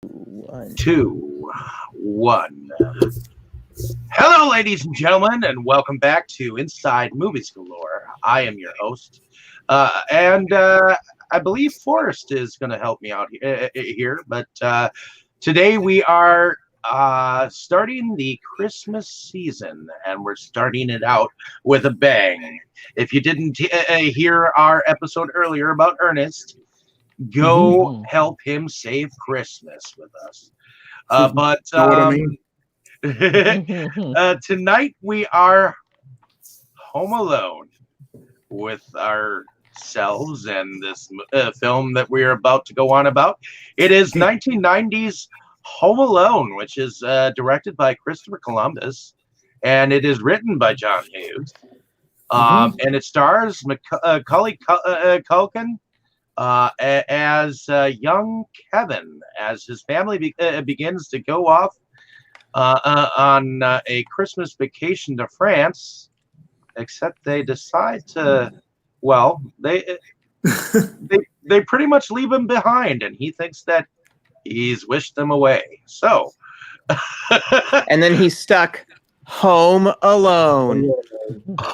2, 1. Hello, ladies and gentlemen, and welcome back to Inside Movies Galore. I am your host, and I believe Forrest is going to help me out here. But today we are starting the Christmas season, and we're starting it out with a bang. If you didn't hear our episode earlier about Ernest, go help him save Christmas with us. But tonight we are home alone with ourselves and this film that we are about to go on about. It is 1990's Home Alone, which is directed by Christopher Columbus, and it is written by John Hughes. And it stars Macaulay Culkin as young Kevin, as his family begins to go off on a Christmas vacation to France, except they decide to, well, they pretty much leave him behind, and he thinks that he's wished them away. So, and then he's stuck home alone.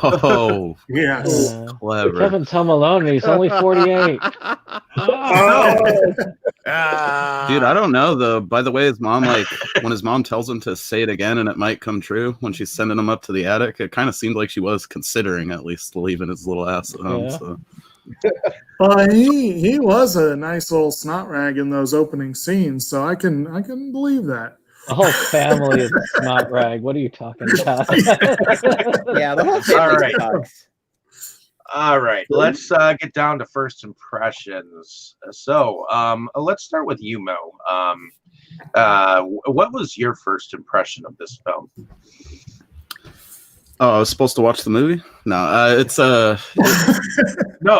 Oh, yes. Clever. Kevin's home alone and he's only 48. Dude, I don't know though. By the way, his mom, like, when his mom tells him to say it again and it might come true when she's sending him up to the attic, it kind of seemed like she was considering at least leaving his little ass at home. Yeah. So. He was a nice little snot rag in those opening scenes, so I can believe that. The whole family is a snot rag. What are you talking about? Yeah, the whole family sucks. All right, let's get down to first impressions. So, let's start with you, Mo. What was your first impression of this film? Oh, I was supposed to watch the movie? No, it's no,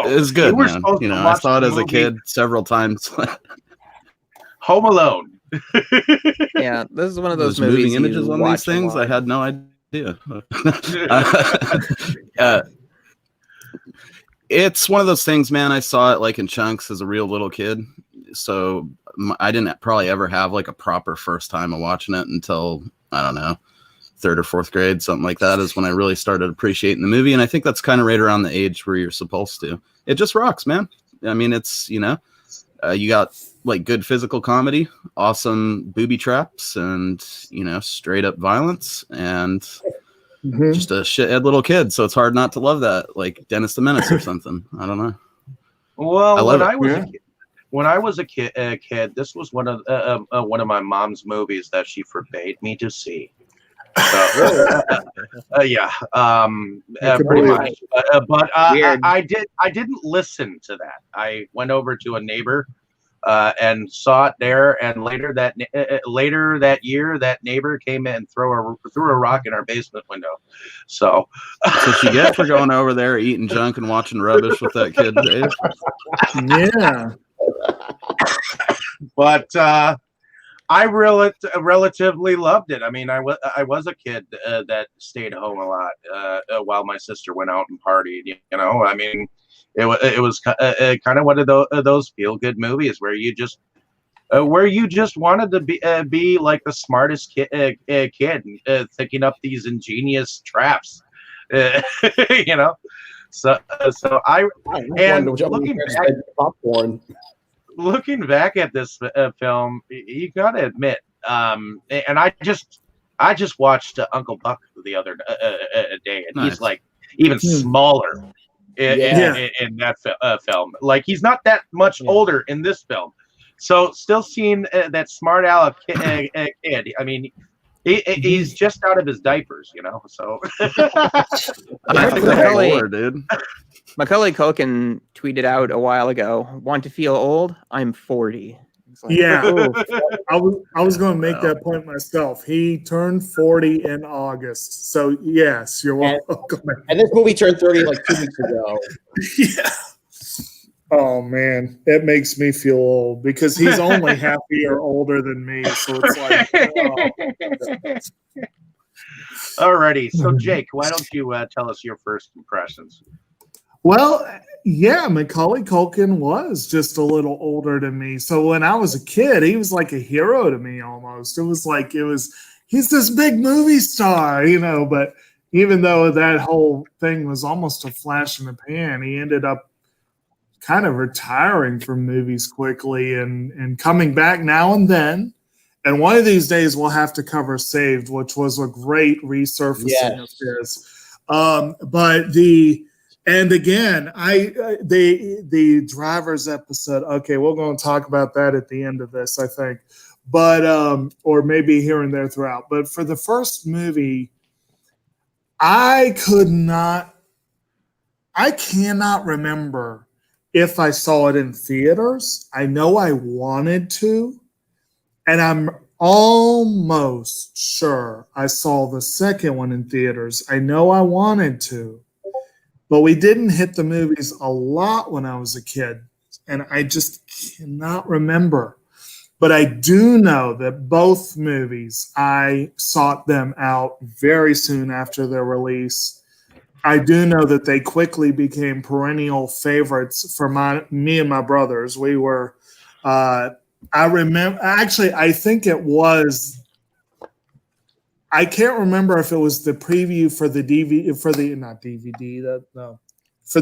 it's good, man. You know, I saw it as a kid several times. Home Alone. Yeah, this is one of those movies. Moving images on these things, I had no idea. It's one of those things, man. I saw it like in chunks as a real little kid, so I didn't probably ever have like a proper first time of watching it until, I don't know, 3rd or 4th grade, something like that, is when I really started appreciating the movie. And I think that's kind of right around the age where you're supposed to. It just rocks, man. I mean, it's, you know, you got like good physical comedy, awesome booby traps, and, you know, straight up violence, and just a shithead little kid. So it's hard not to love that, like Dennis the Menace or something. I don't know. Well, when I was a kid, this was one of my mom's movies that she forbade me to see. So, yeah, pretty much. But I didn't listen to that. I went over to a neighbor and saw it there. And later that year, that neighbor came in and threw a rock in our basement window. So that's what you get for going over there, eating junk and watching rubbish with that kid, Dave. Yeah. But I relatively loved it. I mean, I was a kid that stayed home a lot while my sister went out and partied. You know, I mean, it was kind of one of those feel good movies where you just wanted to be like the smartest kid thinking up these ingenious traps. You know, so I and looking back at this film, you gotta admit, and I just watched Uncle Buck the other day, and he's like even smaller in that film. Like, he's not that much older in this film, so still seeing that smart aleck kid. I mean, he's just out of his diapers, you know. So I think that's older, dude. Macaulay Culkin tweeted out a while ago, "Want to feel old? I'm 40." Like, yeah, I was going to make that point myself. He turned 40 in August, so yes, you're welcome. And this movie turned 30 like 2 weeks ago. Yeah. Oh man, it makes me feel old because he's only half a year older than me. So it's like, Alrighty, so Jake, why don't you tell us your first impressions? Well, yeah, Macaulay Culkin was just a little older than me. So when I was a kid, he was like a hero to me almost. He's this big movie star, but even though that whole thing was almost a flash in the pan, he ended up kind of retiring from movies quickly and coming back now and then. And one of these days we'll have to cover Saved, which was a great resurfacing of his. The drivers episode. Okay, we're going to talk about that at the end of this, I think, but or maybe here and there throughout. But for the first movie, I cannot remember if I saw it in theaters. I know I wanted to, and I'm almost sure I saw the second one in theaters. I know I wanted to, but we didn't hit the movies a lot when I was a kid, and I just cannot remember. But I do know that both movies, I sought them out very soon after their release. I do know that they quickly became perennial favorites for me and my brothers. We were, I remember, actually, I think it was, I can't remember if it was the preview for the for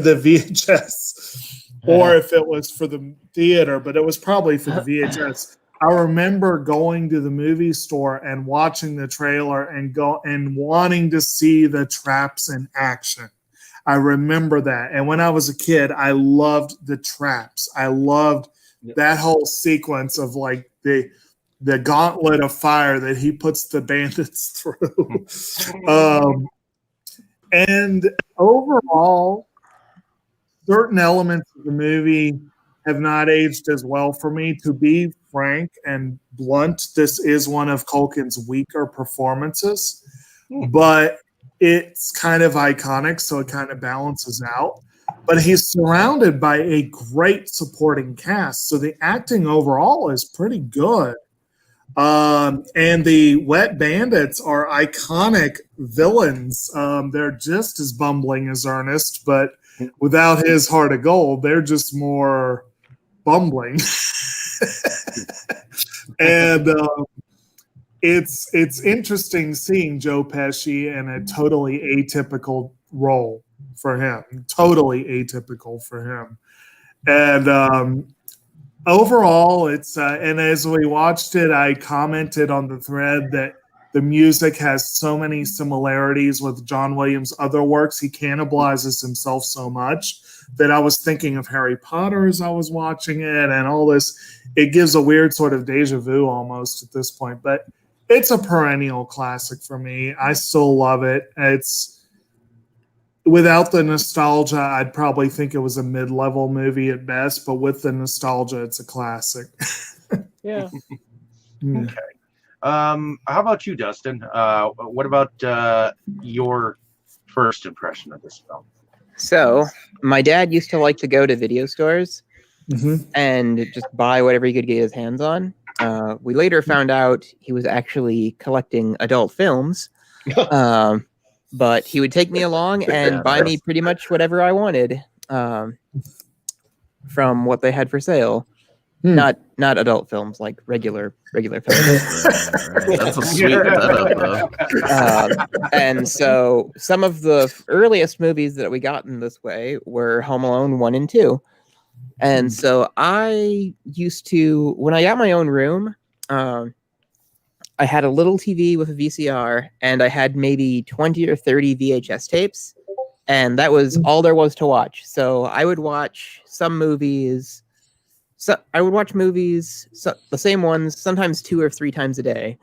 the VHS, or if it was for the theater, but it was probably for the VHS. I remember going to the movie store and watching the trailer and wanting to see the traps in action. I remember that. And when I was a kid, I loved the traps. I loved that whole sequence of like the gauntlet of fire that he puts the bandits through. And overall, certain elements of the movie have not aged as well for me. To be frank and blunt, this is one of Culkin's weaker performances, but it's kind of iconic, so it kind of balances out. But he's surrounded by a great supporting cast, so the acting overall is pretty good. And the Wet Bandits are iconic villains. They're just as bumbling as Ernest, but without his heart of gold, they're just more bumbling. And it's interesting seeing Joe Pesci in a totally atypical role for him. Totally atypical for him. And overall, it's and as we watched it, I commented on the thread that the music has so many similarities with John Williams' other works. He cannibalizes himself so much that I was thinking of Harry Potter as I was watching it, and all this. It gives a weird sort of deja vu almost at this point, but it's a perennial classic for me. I still love it. It's without the nostalgia, I'd probably think it was a mid-level movie at best, but with the nostalgia, it's a classic. Yeah. Okay. How about you, Dustin? What about your first impression of this film? So, my dad used to like to go to video stores and just buy whatever he could get his hands on. We later found out he was actually collecting adult films. But he would take me along and buy me pretty much whatever I wanted from what they had for sale. Not adult films, like regular films. That's a sweet setup, though. And so some of the earliest movies that we got in this way were Home Alone 1 and 2. And so I used to, when I got my own room, I had a little TV with a VCR, and I had maybe 20 or 30 VHS tapes, and that was all there was to watch. So I would watch some movies. So I would watch movies, the same ones, sometimes 2 or 3 times a day.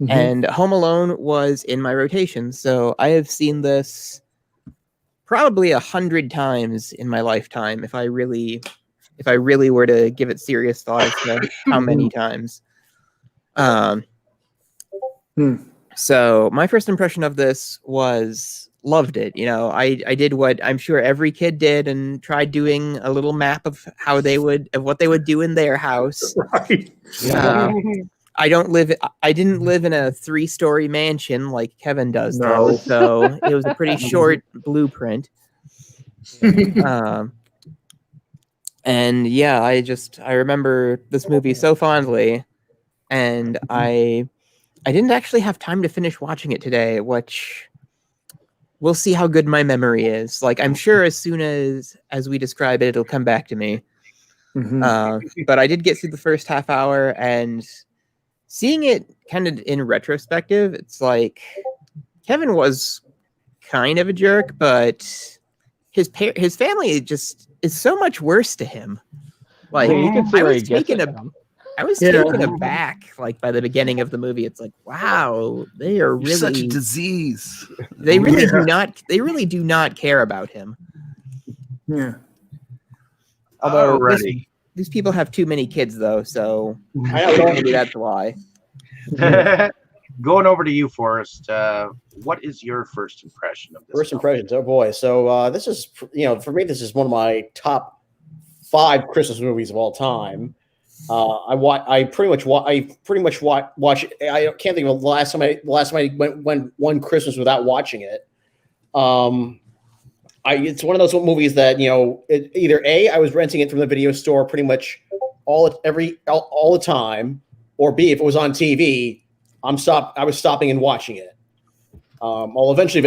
And Home Alone was in my rotation. So I have seen this probably 100 times in my lifetime, if I really were to give it serious thought as to how many times. So my first impression of this was loved it. You know, I did what I'm sure every kid did and tried doing a little map of what they would do in their house. Right. I didn't live in a 3-story mansion like Kevin does, No. though, so it was a pretty short blueprint. And yeah, I remember this movie so fondly, and I didn't actually have time to finish watching it today, which we'll see how good my memory is. Like, I'm sure as soon as we describe it, it'll come back to me. But I did get through the first half hour, and seeing it kind of in retrospective, it's like Kevin was kind of a jerk, but his family just is so much worse to him. Like, Yeah, you can see I where was he gets taken it from. I was taken aback, like by the beginning of the movie. It's like, wow, they are You're such a really disease. they really do not care about him. Yeah. Although Alrighty. these people have too many kids, though, so I know. maybe that's why. Going over to you, Forrest. What is your first impression of this? First film? impressions. Oh boy. So this is, for me, this is one of my top 5 Christmas movies of all time. I pretty much watch. I can't think of the last time I went one Christmas without watching it. It's one of those movies that either A, I was renting it from the video store pretty much all the time, or B, if it was on TV, I was stopping and watching it. Eventually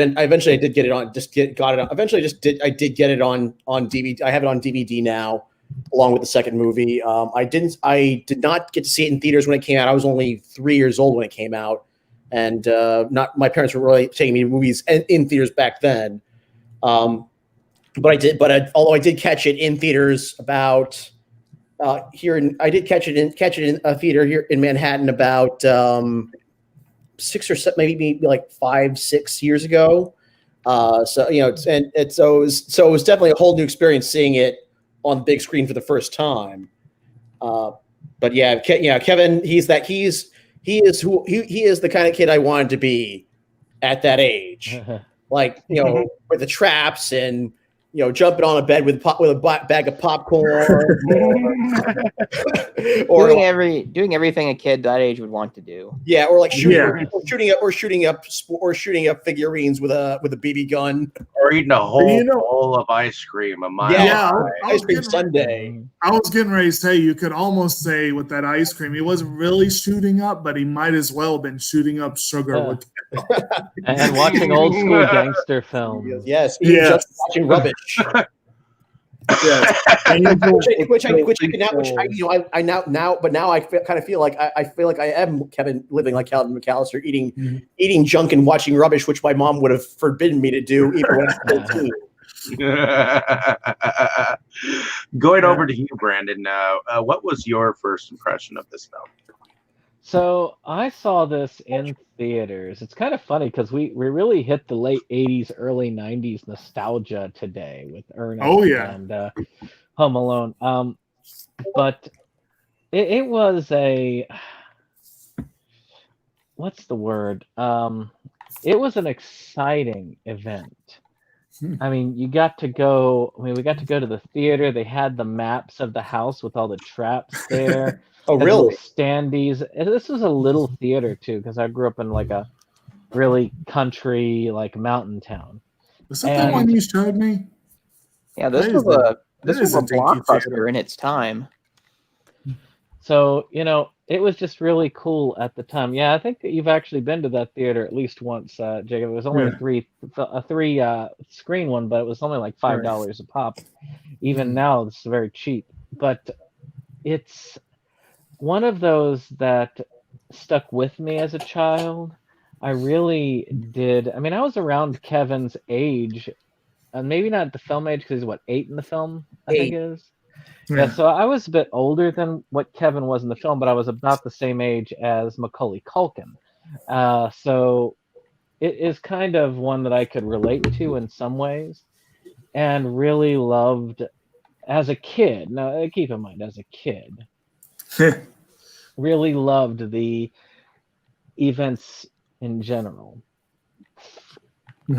I did get it on. I did get it on DVD. I have it on DVD now, along with the second movie. I did not get to see it in theaters when it came out. I was only 3 years old when it came out, and my parents were really taking me to movies in theaters back then. Although I did catch it in theaters about I did catch it in a theater here in Manhattan about 6 or 7, maybe like 5-6 years ago. So it was definitely a whole new experience seeing it on the big screen for the first time. But yeah, Kevin, he is the kind of kid I wanted to be at that age. Like, with the traps and jumping on a bed with a bag of popcorn, or doing everything a kid that age would want to do. Yeah, or like shooting up figurines with a BB gun, or eating a whole bowl of ice cream a mile. Yeah, ice cream sundae. I was getting ready to say, you could almost say with that ice cream, he wasn't really shooting up, but he might as well have been shooting up sugar with and watching old school gangster films. Yes, just watching rubbish. Yes. which I kind of feel like I am Kevin, living like Calvin McAllister, eating junk and watching rubbish, which my mom would have forbidden me to do even when I was 13. Going over to you, Brandon. What was your first impression of this film? So I saw this in theaters. It's kind of funny because we really hit the late 80s, early 90s nostalgia today with Ernest and Home Alone. But it was what's the word? It was an exciting event. I mean, we got to go to the theater. They had the maps of the house with all the traps there. Oh, really? Standees. This was a little theater too, because I grew up in like a really country, like mountain town. Was that the one you showed me? Yeah, this was a blockbuster in its time. So it was just really cool at the time. Yeah, I think that you've actually been to that theater at least once, Jacob. It was only a three screen one, but it was only like $5 a pop. Even now, it's very cheap. But it's one of those that stuck with me as a child. I really did. I mean, I was around Kevin's age, and maybe not the film age because he's 8 in the film, I think it is. Yeah, so I was a bit older than what Kevin was in the film, but I was about the same age as Macaulay Culkin. So it is kind of one that I could relate to in some ways and really loved as a kid. Now, keep in mind, as a kid, really loved the events in general.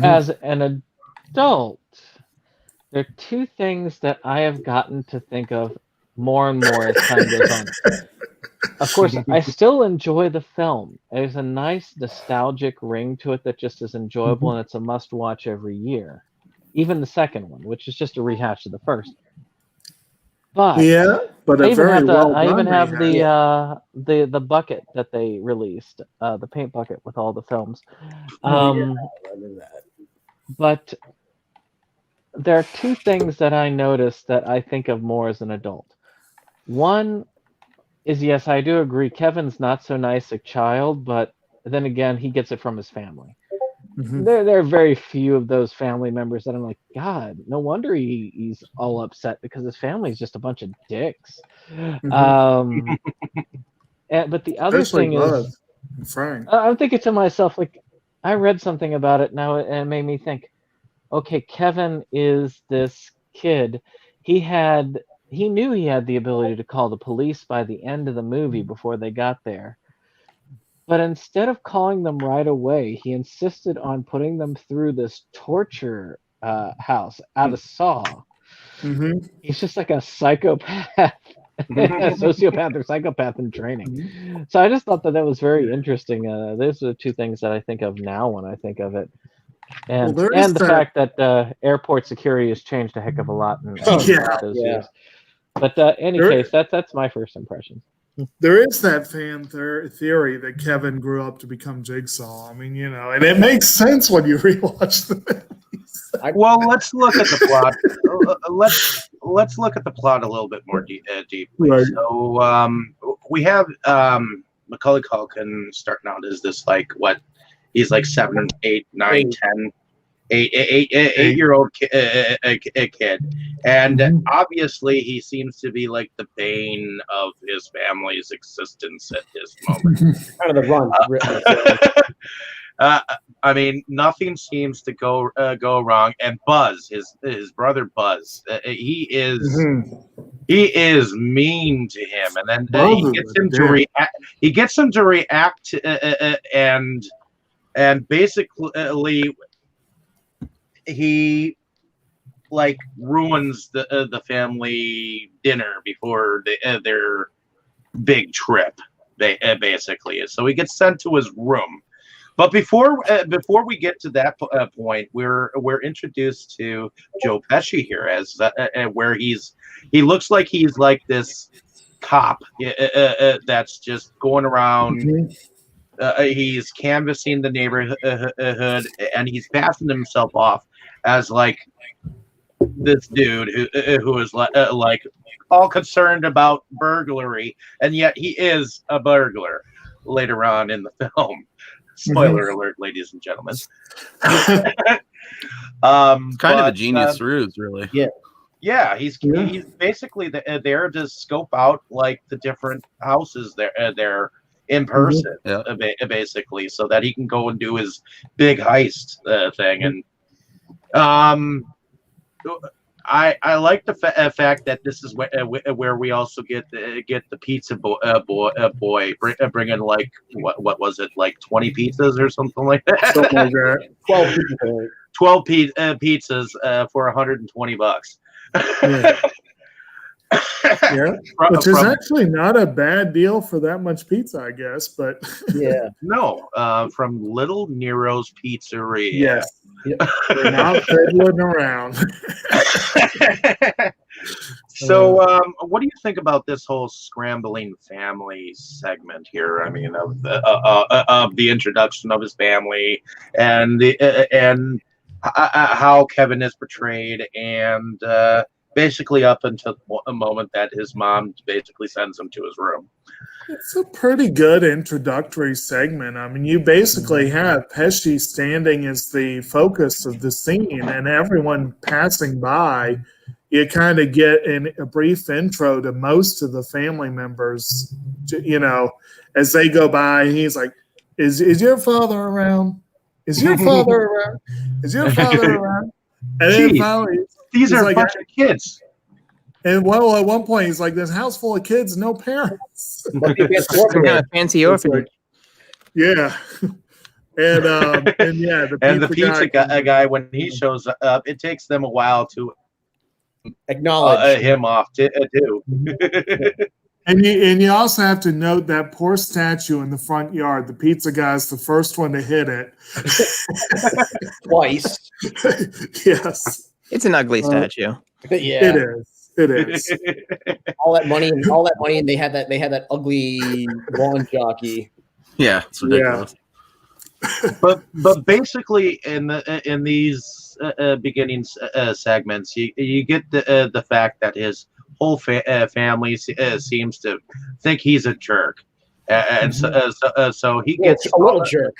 As an adult, there are 2 things that I have gotten to think of more and more as time goes on. Of course, I still enjoy the film. There's a nice nostalgic ring to it that just is enjoyable, and it's a must-watch every year. Even the second one, which is just a rehash of the first. But Yeah, but I a even very have well I even done have remake. the bucket that they released, the paint bucket with all the films. Oh, yeah, Um, I remember that. but there are two things that I noticed that I think of more as an adult. One is, yes, I do agree. Kevin's not so nice a child, but then again, he gets it from his family. Mhm. There are very few of those family members that I'm like, God, no wonder he's all upset because his family's just a bunch of dicks. Um, but the other Especially thing is, Buzz and Frank. I'm thinking to myself, like, I read something about it now, and it made me think, okay, Kevin is this kid. He knew he had the ability to call the police by the end of the movie before they got there. But instead of calling them right away, he insisted on putting them through this torture house out of Saw. Hmm. He's just like a psychopath, a sociopath or psychopath in training. So I just thought that was very interesting. Those are the two things that I think of now when I think of it, Well, and there is the that. fact that airport security has changed a heck of a lot in Oh, Yeah, those yeah. years. But any there, case, that's my first impression. there is that theory that Kevin grew up to become Jigsaw. I mean, and it makes sense when you rewatch the movies. Well, let's look at the plot. Let's look at the plot a little bit more deeply. Right. So we have Macaulay Culkin starting out as this like what he's like 7, 8, 9, 10, 8-year-old kid, and Mhm. obviously he seems to be like the bane of his family's existence at this moment. Kind of the run. Uh, I mean, nothing seems to go wrong. And Buzz, his brother Buzz, Mhm. he is mean to him, and then Buzz he is gets a him to dick. react. He gets him to react, and basically he like ruins the family dinner before their big trip. Basically, so he gets sent to his room. But before we get to that point, we're introduced to Joe Pesci here as where he looks like he's like this cop that's just going around. Mhm. He's canvassing the neighborhood, and he's passing himself off as like this dude who is like all concerned about burglary, and yet he is a burglar later on in the film. Spoiler alert, ladies and gentlemen. It's kind of a genius ruse, really. Yeah, he's basically there to scope out like the different houses there in person, basically, so that he can go and do his big heist thing. And I like the fact that this is where we also get the pizza boy bringing like what was it, like 20 pizzas or something like that. Something like that. 12 pizzas for $120. Yeah, which is actually not a bad deal for that much pizza, I guess. But Yeah. no, from Little Nero's Pizzeria. Yes, we're not fiddling around. So, what do you think about this whole scrambling family segment here? I mean, of the introduction of his family and how Kevin is portrayed, and basically up until a moment that his mom basically sends him to his room. It's a pretty good introductory segment. I mean, you basically have Pesci standing as the focus of the scene, and everyone passing by. You kind of get a brief intro to most of the family members, as they go by. He's like, "Is your father around? Is your father around? Is your father around?" And then finally, these are like, a bunch of kids. And well, at one point, he's like, "This house full of kids, no parents." Some kind of fancy orphanage. Yeah. And the pizza guy, when he shows up, it takes them a while to acknowledge him off too. And you also have to note that poor statue in the front yard. The pizza guy's the first one to hit it twice. Yes, It's an ugly statue. Yeah, it is. It is. all that money, and they had that ugly lawn jockey. Yeah, it's ridiculous. but basically in these beginning segments, you get the fact that his whole family seems to think he's a jerk, and so he gets a little jerk.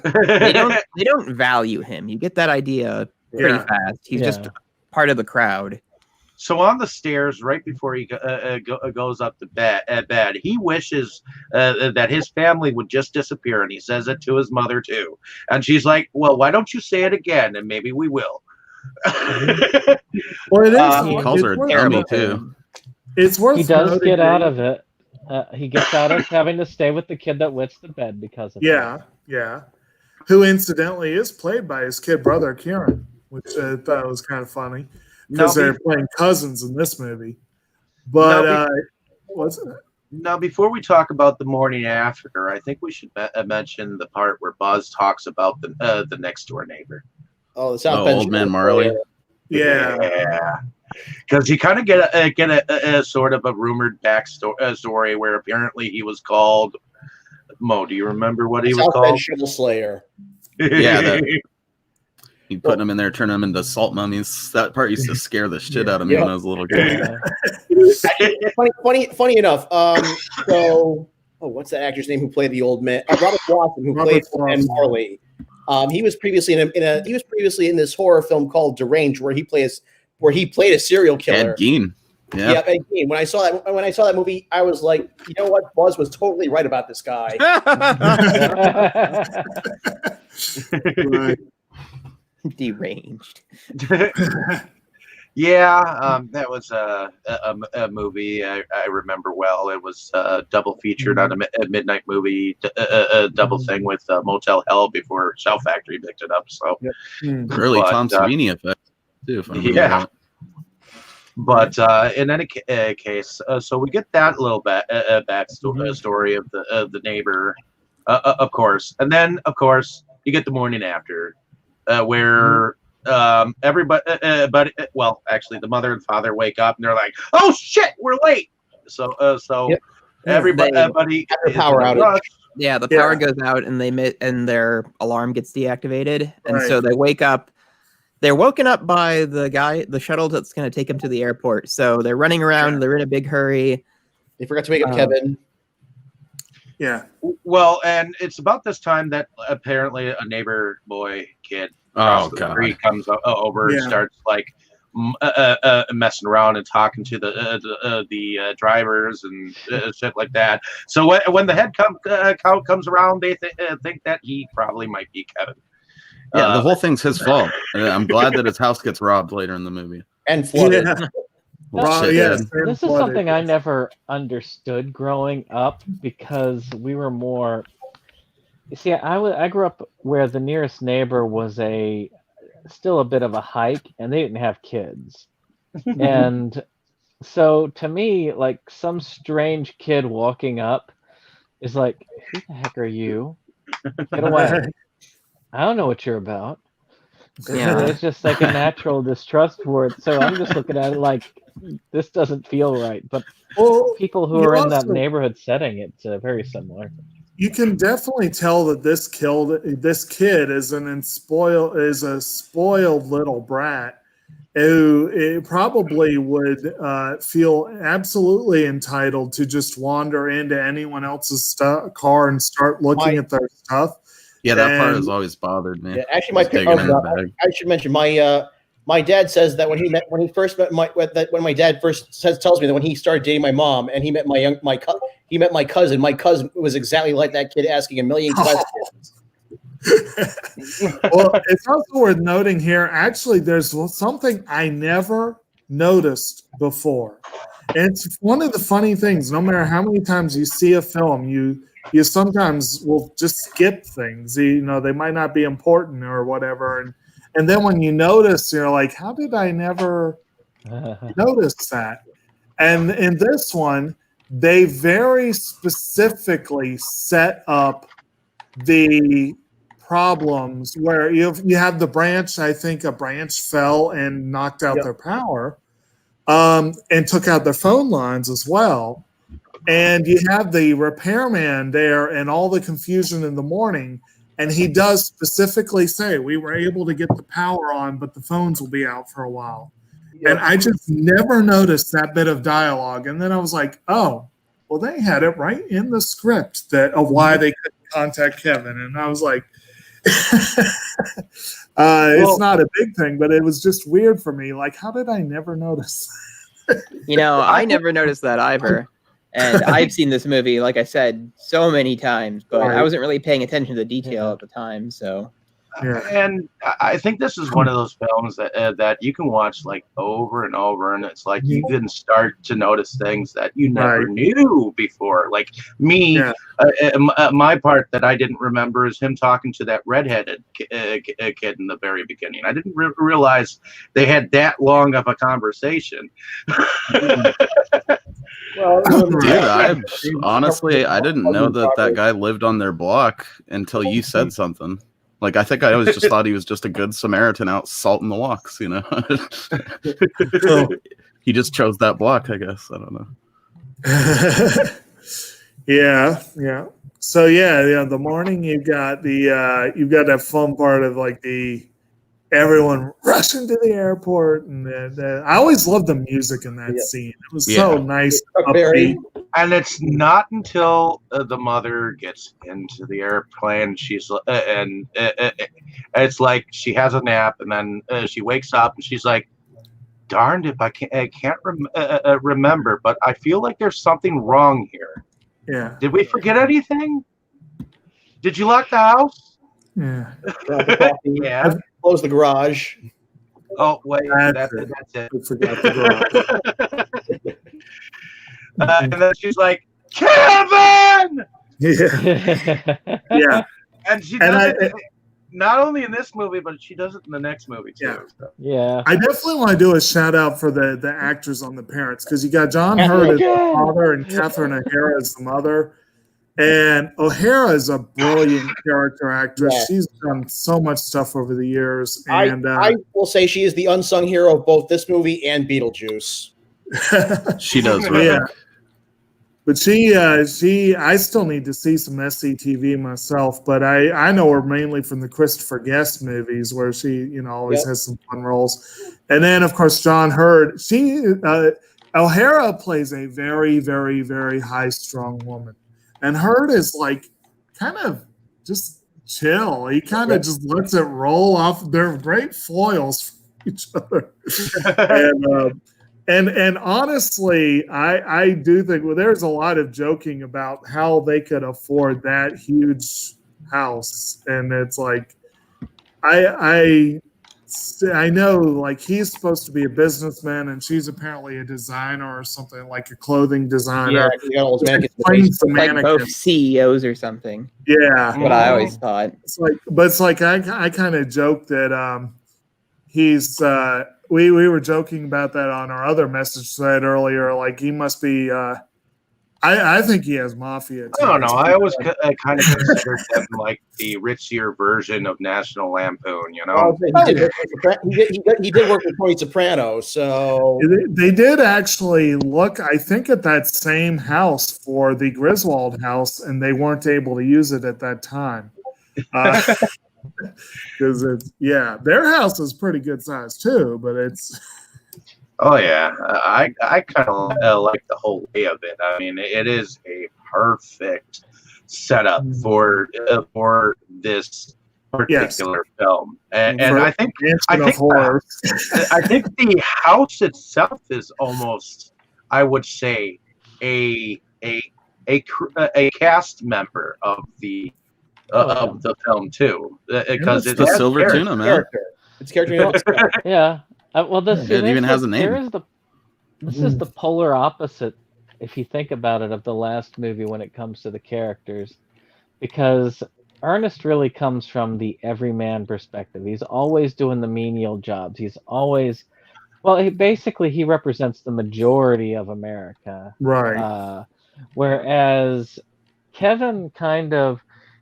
They don't value him. You get that idea pretty fast. He's just part of the crowd. So on the stairs, right before he goes up to bed, he wishes that his family would just disappear, and he says it to his mother too. And she's like, "Well, why don't you say it again, and maybe we will." Well, it is. He calls her a dummy too. It's worth. He does get out of it. He gets out of having to stay with the kid that wets the bed because of it. Yeah. Who incidentally is played by his kid brother Kieran, which I thought was kind of funny. Because they're playing cousins in this movie. But what's it? Now, before we talk about the morning after, I think we should mention the part where Buzz talks about the next door neighbor. Oh, the South Bend Old Man Marley. Yeah. Because you kind of get a sort of a rumored backstory where apparently he was called. Mo, do you remember what he was South called? Bend Shovel Slayer. Yeah. He put them in there, turn them into salt mummies. That part used to scare the shit out of me when I was a little kid. Funny enough. What's that actor's name who played the old man? Robert Watson, who played Ben Marley. He was previously in this horror film called Deranged, where he played a serial killer. Ed Gein. Yeah. Ed Gein. When I saw that movie, I was like, you know what? Buzz was totally right about this guy. Right. Deranged. That was a movie I remember well. It was double featured on a midnight movie, double thing with Motel Hell before Shout Factory picked it up. So Early Tom Savini effect too. If I remember right. But in any case, so we get that little backstory of the neighbor, of course, and then of course you get the morning after. Where everybody, actually, the mother and father wake up and they're like, "Oh shit, we're late!" So everybody is power outage. Yeah, the power goes out and and their alarm gets deactivated, and so they wake up. They're woken up by the shuttle that's going to take them to the airport. So they're running around. They're in a big hurry. They forgot to wake up Kevin. Yeah. Well, and it's about this time that apparently a neighbor boy kid comes over and starts like messing around and talking to the drivers and shit like that. So when the head count comes around, they think that he probably might be Kevin. Yeah, the whole thing's his fault. I'm glad that his house gets robbed later in the movie and flooded. This is something I never understood growing up because we were more. You see, I grew up where the nearest neighbor was still a bit of a hike, and they didn't have kids, and so to me, like some strange kid walking up is like, "Who the heck are you? Get away! I don't know what you're about." Yeah, it's just like a natural distrust for it. So I'm just looking at it like this doesn't feel right. But people who are in that neighborhood setting, it's very similar. You can definitely tell that this kid is a spoiled little brat who probably would feel absolutely entitled to just wander into anyone else's car and start looking at their stuff. Yeah, that part has always bothered me. Yeah, actually, I should mention my dad says that when my dad first tells me that when he started dating my mom and he met my cousin was exactly like that kid asking a million questions. Well, it's also worth noting here. Actually, there's something I never noticed before, and it's one of the funny things. No matter how many times you see a film, you sometimes will just skip things. They might not be important or whatever, and then when you notice, you're like, how did I never notice that? And in this one, they very specifically set up the problems where you have the branch. I think a branch fell and knocked out their power. and took out their phone lines as well. And you have the repairman there and all the confusion in the morning. And he does specifically say, we were able to get the power on, but the phones will be out for a while. And I just never noticed that bit of dialogue. And then I was like, oh, well, they had it right in the script of why they couldn't contact Kevin. And I was like, it's not a big thing, but it was just weird for me. Like, how did I never notice? I never noticed that either. And I've seen this movie, like I said, so many times, but I wasn't really paying attention to the detail at the time. So, and I think this is one of those films that you can watch like over and over, and it's like you can start to notice things that you never knew before. Like me, my part that I didn't remember is him talking to that redheaded kid in the very beginning. I didn't realize they had that long of a conversation. Well, dude, honestly, I didn't know that guy lived on their block until you said something. Like, I think I always just thought he was just a good Samaritan out salting the walks, you know? He just chose that block, I guess. I don't know. Yeah. So the morning you've got that fun part of like everyone rushing to the airport, and I always loved the music in that scene. It was so nice, upbeat. And it's not until the mother gets into the airplane, and it's like she has a nap, and then she wakes up, and she's like, "Darned if I can't remember, but I feel like there's something wrong here. Yeah. Did we forget anything? Did you lock the house? Yeah. Yeah. Close the garage. Oh wait, that's it. I forgot the garage. And then she's like, Kevin! Yeah. And she does it not only in this movie, but she does it in the next movie too. Yeah. I definitely want to do a shout out for the actors on the parents, because you got John Hurt as the father and Catherine O'Hara as the mother. And O'Hara is a brilliant character actress. Yeah. She's done so much stuff over the years. And I will say she is the unsung hero of both this movie and Beetlejuice. She does, right? Yeah. But I still need to see some SCTV myself, but I know her mainly from the Christopher Guest movies, where she, always has some fun roles. And then, of course, John Hurt. O'Hara plays a very, very, very high-strung woman. And Hurt is like kind of just chill. He kind of just lets it roll off. They're great foils for each other. And honestly, I do think there's a lot of joking about how they could afford that huge house. And it's like I know, like, he's supposed to be a businessman, and she's apparently a designer or something, like a clothing designer. Yeah, like both CEOs or something. Yeah, that's what I always thought. It's like I kind of joke that he's. We were joking about that on our other message thread earlier. Like, he must be. I think he has mafia. I don't know. I always kind of considered them like the richier version of National Lampoon. He did work with Tony Soprano, so they did actually look, I think, at that same house for the Griswold house, and they weren't able to use it at that time. Because their house is pretty good size too, but it's. Oh yeah, I kind of like the whole way of it. I mean, it is a perfect setup for this particular film, and I think the house itself is almost, I would say, a cast member of the film too, because it's the Silver Tuna, man. It's character. Yeah. Well, it even has a name. This is the polar opposite, if you think about it, of the last movie when it comes to the characters, because Ernest really comes from the everyman perspective. He's always doing the menial jobs. He's always, he represents the majority of America, right? Whereas Kevin kind of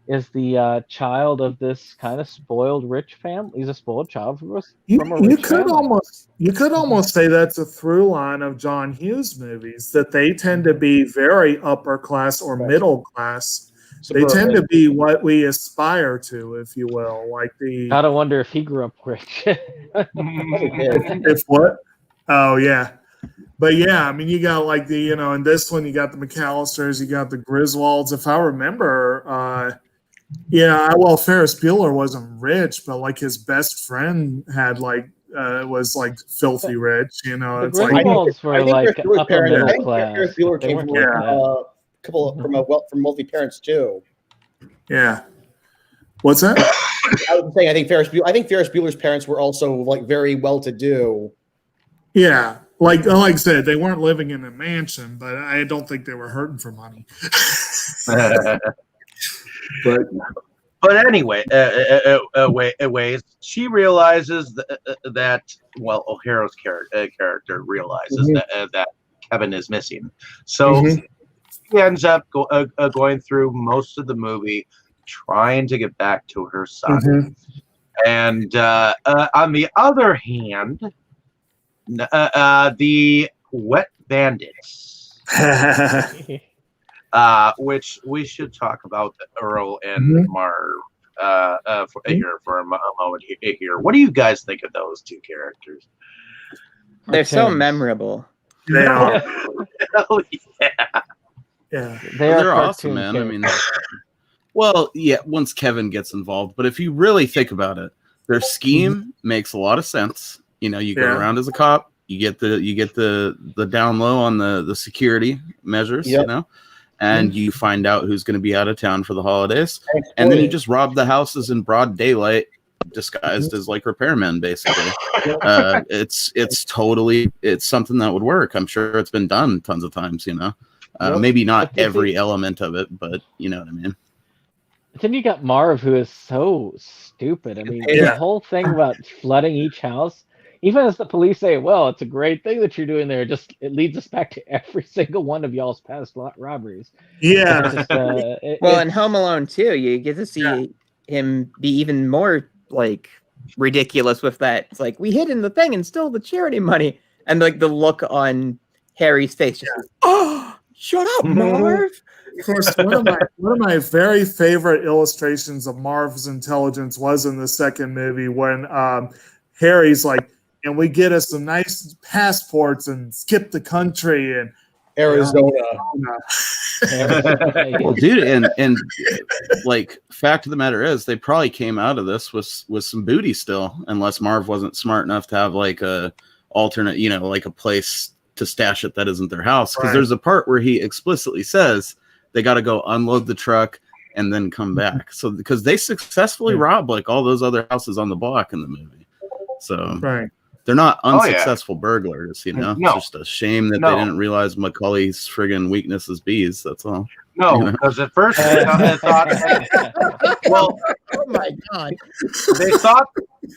is the child of this kind of spoiled rich family. He's a spoiled child from a You rich could family. almost say that's a through line of John Hughes movies, that they tend to be very upper class or middle class. They tend to be what we aspire to, if you will, like the Gotta wonder if he grew up rich. if what? Oh yeah. But yeah, I mean, you got like the, in this one, you got the McAllisters, you got the Griswolds. If I remember, well, Ferris Bueller wasn't rich, but like his best friend had was like filthy rich. The It's like Griswolds were like Ferris upper Bueller's middle parents- class. Ferris Bueller They came weren't from like that. a couple from wealthy parents too. yeah. What's that? I was saying, I think Ferris Bueller's parents were also like very well to do. Yeah. Like I said, they weren't living in a mansion, but I don't think they were hurting for money. But anyway, ways she realizes that O'Hara's character realizes that Kevin is missing, so he ends up going through most of the movie trying to get back to her son. And on the other hand, the Wet Bandits, which we should talk about Earl and Marv for a moment here. What do you guys think of those two characters? They're so memorable. They are. Hell yeah. Yeah. They're awesome, man. I mean, well, yeah, once Kevin gets involved, but if you really think about it, their scheme makes a lot of sense. You go around as a cop, you get the down low on the security measures, and you find out who's going to be out of town for the holidays, and then you just rob the houses in broad daylight, disguised as like repairmen, basically. It's something that would work. I'm sure it's been done tons of times, maybe not every element of it, but you know what I mean. Then you got Marv, who is so stupid. I mean, the whole thing about flooding each house, even as the police say, well, it's a great thing that you're doing there, it leads us back to every single one of y'all's past robberies. Yeah. In Home Alone 2, you get to see him be even more like ridiculous with that. It's like, we hid in the thing and stole the charity money. And like the look on Harry's face, just, shut up, Marv. Of course, one of my very favorite illustrations of Marv's intelligence was in the second movie when Harry's like, and we get us some nice passports and skip the country and Arizona. Well, dude, and like, fact of the matter is, they probably came out of this with some booty still, unless Marv wasn't smart enough to have like a alternate, like a place to stash it that isn't their house. Because there's a part where he explicitly says they got to go unload the truck and then come back. So because they successfully robbed like all those other houses on the block in the movie. So they're not unsuccessful burglars, No. It's just a shame that they didn't realize Macaulay's friggin' weakness is bees. That's all. No, because at first they thought, well, Oh my god.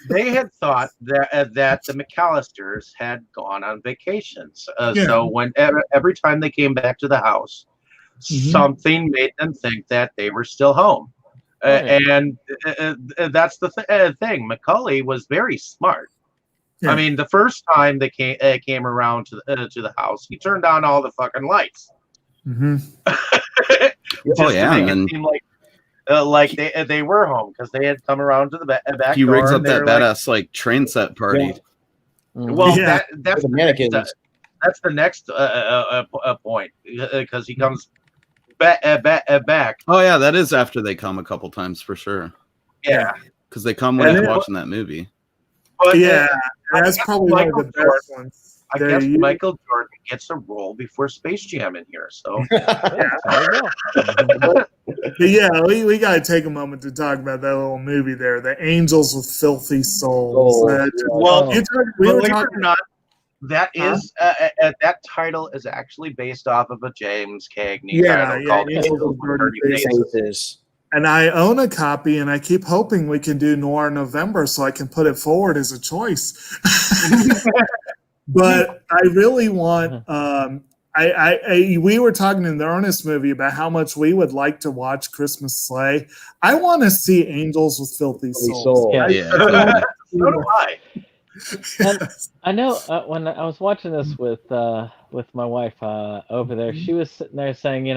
they had thought that the McAllisters had gone on vacations. So every time they came back to the house, something made them think that they were still home. And that's the thing. Macaulay was very smart. I mean, the first time they came around to the house, he turned on all the fucking lights. Just to make it seem like they were home because they had come around to the back. He rigs door up that badass like train set party. Well, that's the mannequins. That's the next point because he comes back. Oh yeah, that is after they come a couple times for sure. Yeah, because they come when he's watching that movie. But that's probably one of the best ones. I guess Michael Jordan gets a role before Space Jam in here. So we got to take a moment to talk about that little movie there, The Angels with Filthy Souls. Believe it or not, that is that title is actually based off of a James Cagney title called Angels with Dirty Faces. And I own a copy, and I keep hoping we can do Noir November so I can put it forward as a choice. But I really want we were talking in the Ernest movie about how much we would like to watch Christmas Sleigh. I want to see Angels with Filthy Souls. Yeah. Yeah, totally. So do I. And I know when I was watching this with my wife over there, she was sitting there saying,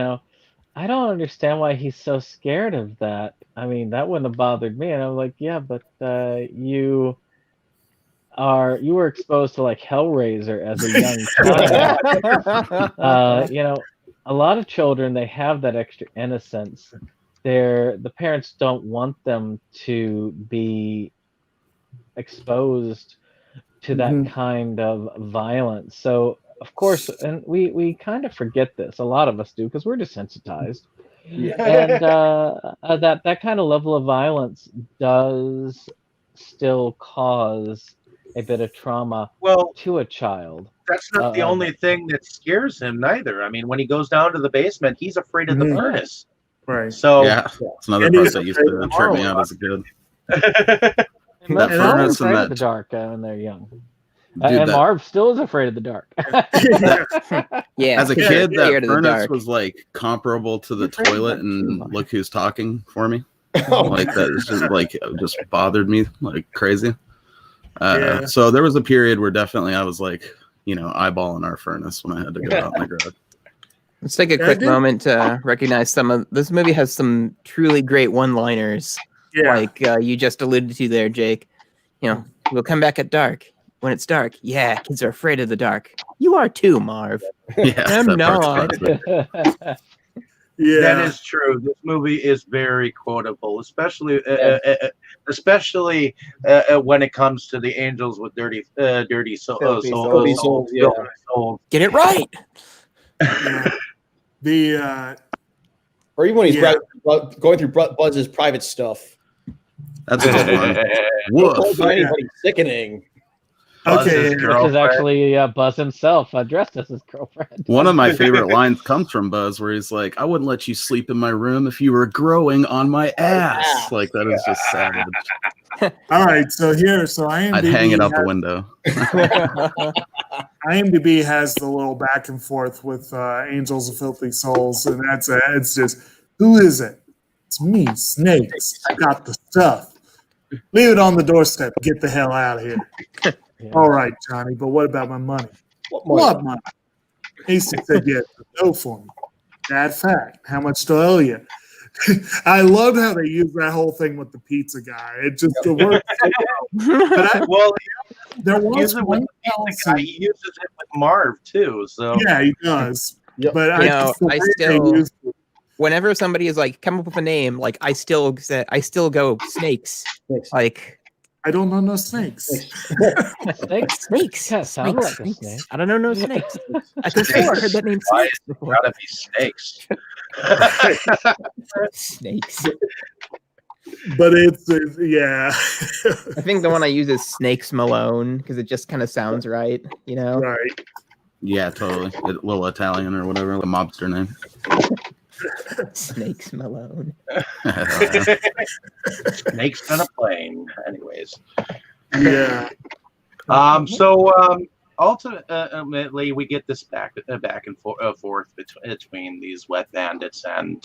I don't understand why he's so scared of that. I mean, that wouldn't have bothered me. And I was like, yeah, but you were exposed to like Hellraiser as a young child. A lot of children, they have that extra innocence. The parents don't want them to be exposed to that kind of violence. So of course, and we kind of forget this. A lot of us do because we're desensitized. And that kind of level of violence does still cause a bit of trauma to a child. That's not the only thing that scares him, neither. I mean, when he goes down to the basement, he's afraid of the furnace. Right. So Yeah, it's another part that used to trip me out as a kid. That furnace and afraid that of the dark when they're young. Dude, And that- Marv still is afraid of the dark. Yeah. as a kids kid, are scared that of the furnace dark. was like comparable to the You're afraid of toilet that and too, Look Who's Talking for me. Oh, Like that is just like it just bothered me like crazy. Yeah. So there was a period where definitely I was like, eyeballing our furnace when I had to go out in the garage. Let's take a quick moment to recognize some of this movie has some truly great one-liners, like you just alluded to there, Jake. We'll come back at dark. When it's dark, yeah, kids are afraid of the dark. You are too, Marv. Yeah, I'm that part's not. classic. Yeah. that is true. This movie is very quotable, especially when it comes to the angels with dirty Filthy souls. souls, yeah. Get it right. The Or even when he's going through Buzz's private stuff. That's a good one. Don't Woof. call anybody sickening. okay. Buzz's This is actually Buzz himself dressed as his girlfriend. One of my favorite lines comes from Buzz, where he's like, "I wouldn't let you sleep in my room if you were growing on my ass." Like that is just savage. All right. So IMDb I'd hang it out the window. IMDb has the little back and forth with Angels of Filthy Souls, and it's just, who is it? It's me, Snakes. I got the stuff. Leave it on the doorstep. Get the hell out of here. Yeah. All right, Johnny, but what about my money? What money? Asa said you had to know for me. Bad fact. How much do I owe you? I loved how they used that whole thing with the pizza guy. It just worked so well. But there was uses it with one the guy. He uses it with Marv too. So yeah, he does. Yep. But Whenever somebody is like, come up with a name, like I still go Snakes. Like I don't know no snakes. Snakes. Yeah, sound like a Snakes. snake. I don't know no snakes. I could have heard that name Why Snakes it's before. gotta be snakes. Snakes. But it's yeah. I think the one I use is Snakes Malone because it just kind of sounds right, Right. Yeah, totally. A little Italian or whatever, the mobster name. Snakes Malone. Snakes on a plane. Anyways. Yeah. Ultimately, we get this back and forth between these wet bandits and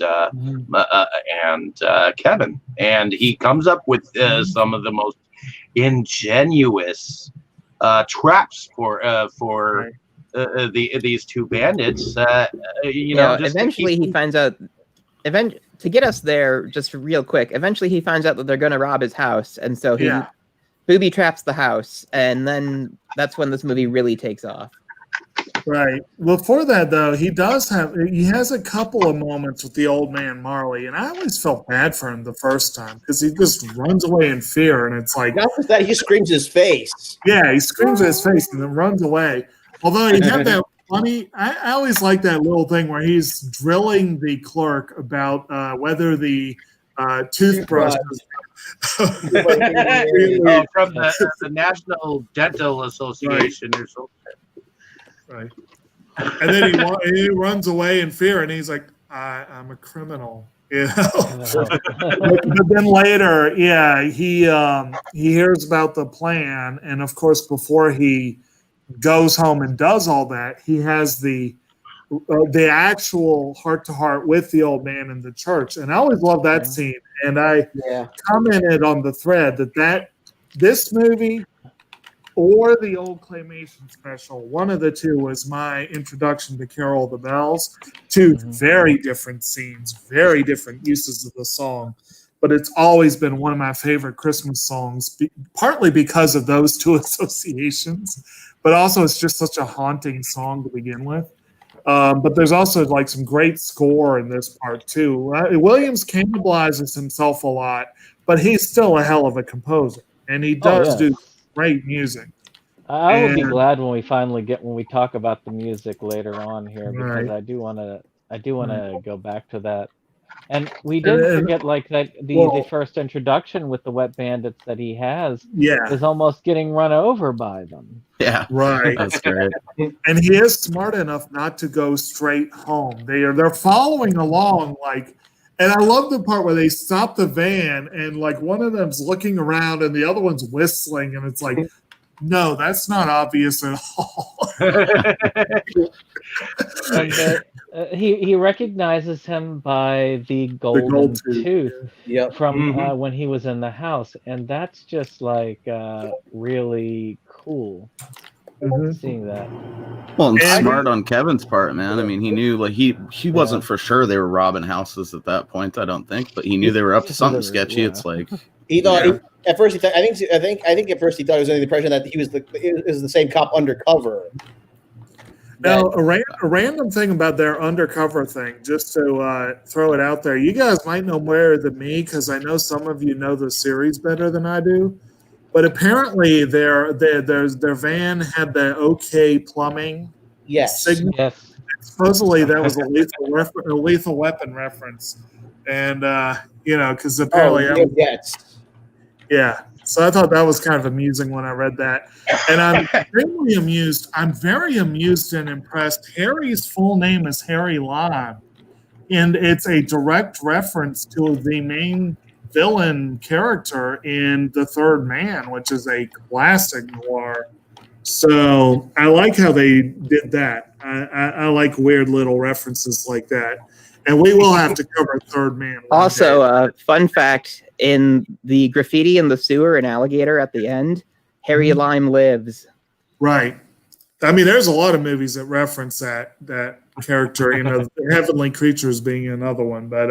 Kevin, and he comes up with some of the most ingenious traps for these two bandits. Eventually he finds out. To get us there, just real quick. Eventually, he finds out that they're going to rob his house, and so he booby traps the house, and then that's when this movie really takes off. Right. Before that, though, he has a couple of moments with the old man Marley, and I always felt bad for him the first time because he just runs away in fear, and it's like, Not just that, he screams his face. yeah, he screams at his face and then runs away. Although he had that funny, I always like that little thing where he's drilling the clerk about whether the toothbrush is from the National Dental Association or something. right. And then he runs away in fear, and he's like, "I'm a criminal," But then later, he hears about the plan, and of course, before he goes home and does all that, he has the the actual heart-to-heart with the old man in the church. And I always love that scene. And I commented on the thread that this movie or the old claymation special, one of the two was my introduction to Carol of the Bells. Two very different scenes, very different uses of the song. But it's always been one of my favorite Christmas songs, partly because of those two associations, but also it's just such a haunting song to begin with. But there's also like some great score in this part too. Williams cannibalizes himself a lot, but he's still a hell of a composer, and he does do great music. I will be glad when we talk about the music later on here, because I do want to go back to that. And we did forget like that the first introduction with the Wet Bandits that he has is almost getting run over by them. Yeah, right. That's great. And he is smart enough not to go straight home. They're following along like, and I love the part where they stop the van and like one of them's looking around and the other one's whistling, and it's like, no, that's not obvious at all. And, he recognizes him by the golden tooth from when he was in the house, and that's just like really cool seeing that. Well, and smart on Kevin's part, man. I mean, he knew like he wasn't for sure they were robbing houses at that point, I don't think, but he knew they were up to something sketchy. It's like he thought at first he thought I think at first he thought he was under the impression that he was the same cop undercover. Now, a random thing about their undercover thing, just to throw it out there, you guys might know more than me because I know some of you know the series better than I do. But apparently, their van had the OK plumbing signal. Yes. Supposedly, that was a lethal weapon reference, and because apparently, yeah. So I thought that was kind of amusing when I read that. And I'm extremely amused. I'm very amused and impressed. Harry's full name is Harry Lime. And it's a direct reference to the main villain character in The Third Man, which is a classic noir. So I like how they did that. I like weird little references like that. And we will have to cover Third Man. Also, fun fact, in the graffiti in the sewer, an alligator at the end, Harry Lime lives. Right. I mean, there's a lot of movies that reference that character, Heavenly Creatures being another one. But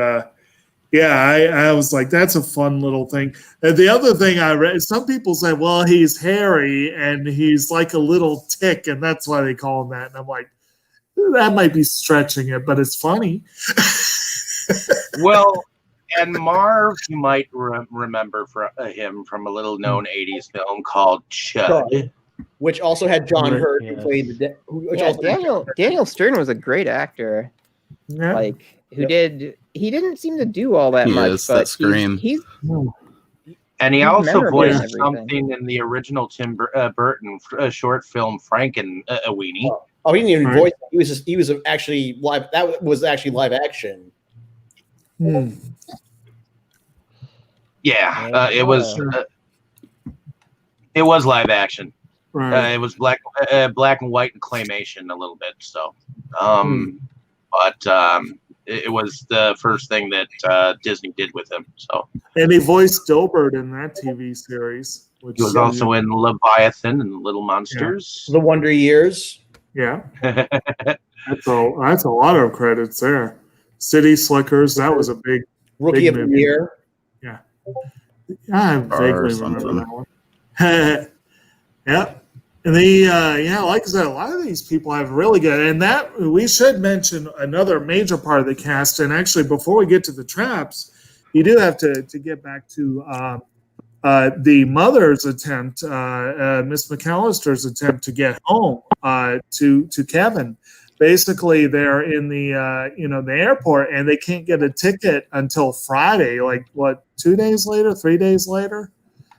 I was like, that's a fun little thing. And the other thing I read, some people say, well, he's hairy and he's like a little tick, and that's why they call him that. And I'm like, that might be stretching it, but it's funny. Well, and Marv, you might remember him from a little-known 80s film called Chud. Which also had John Hurt, who played Daniel Stern was a great actor. Yeah. Like, he didn't seem to do all that much, but he's and he also voiced something in the original Tim Burton short film Frankenweenie. Oh, he didn't even voice it. He was actually live. That was actually live action. Yeah, it was live action. Right. It was black and white and claymation a little bit. So, but it was the first thing that Disney did with him. So, and he voiced Dilbert in that TV series. He was also in Leviathan and Little Monsters. The Wonder Years. Yeah, that's a lot of credits there. City Slickers, that was a big Rookie of the Year. Yeah, I vaguely remember that one. Yeah, and like I said, a lot of these people have really good. And that we should mention another major part of the cast. And actually, before we get to the traps, you do have to get back to the mother's attempt, Miss McAllister's attempt to get home to Kevin. Basically, they're in the the airport and they can't get a ticket until Friday. Like 2 days later, 3 days later.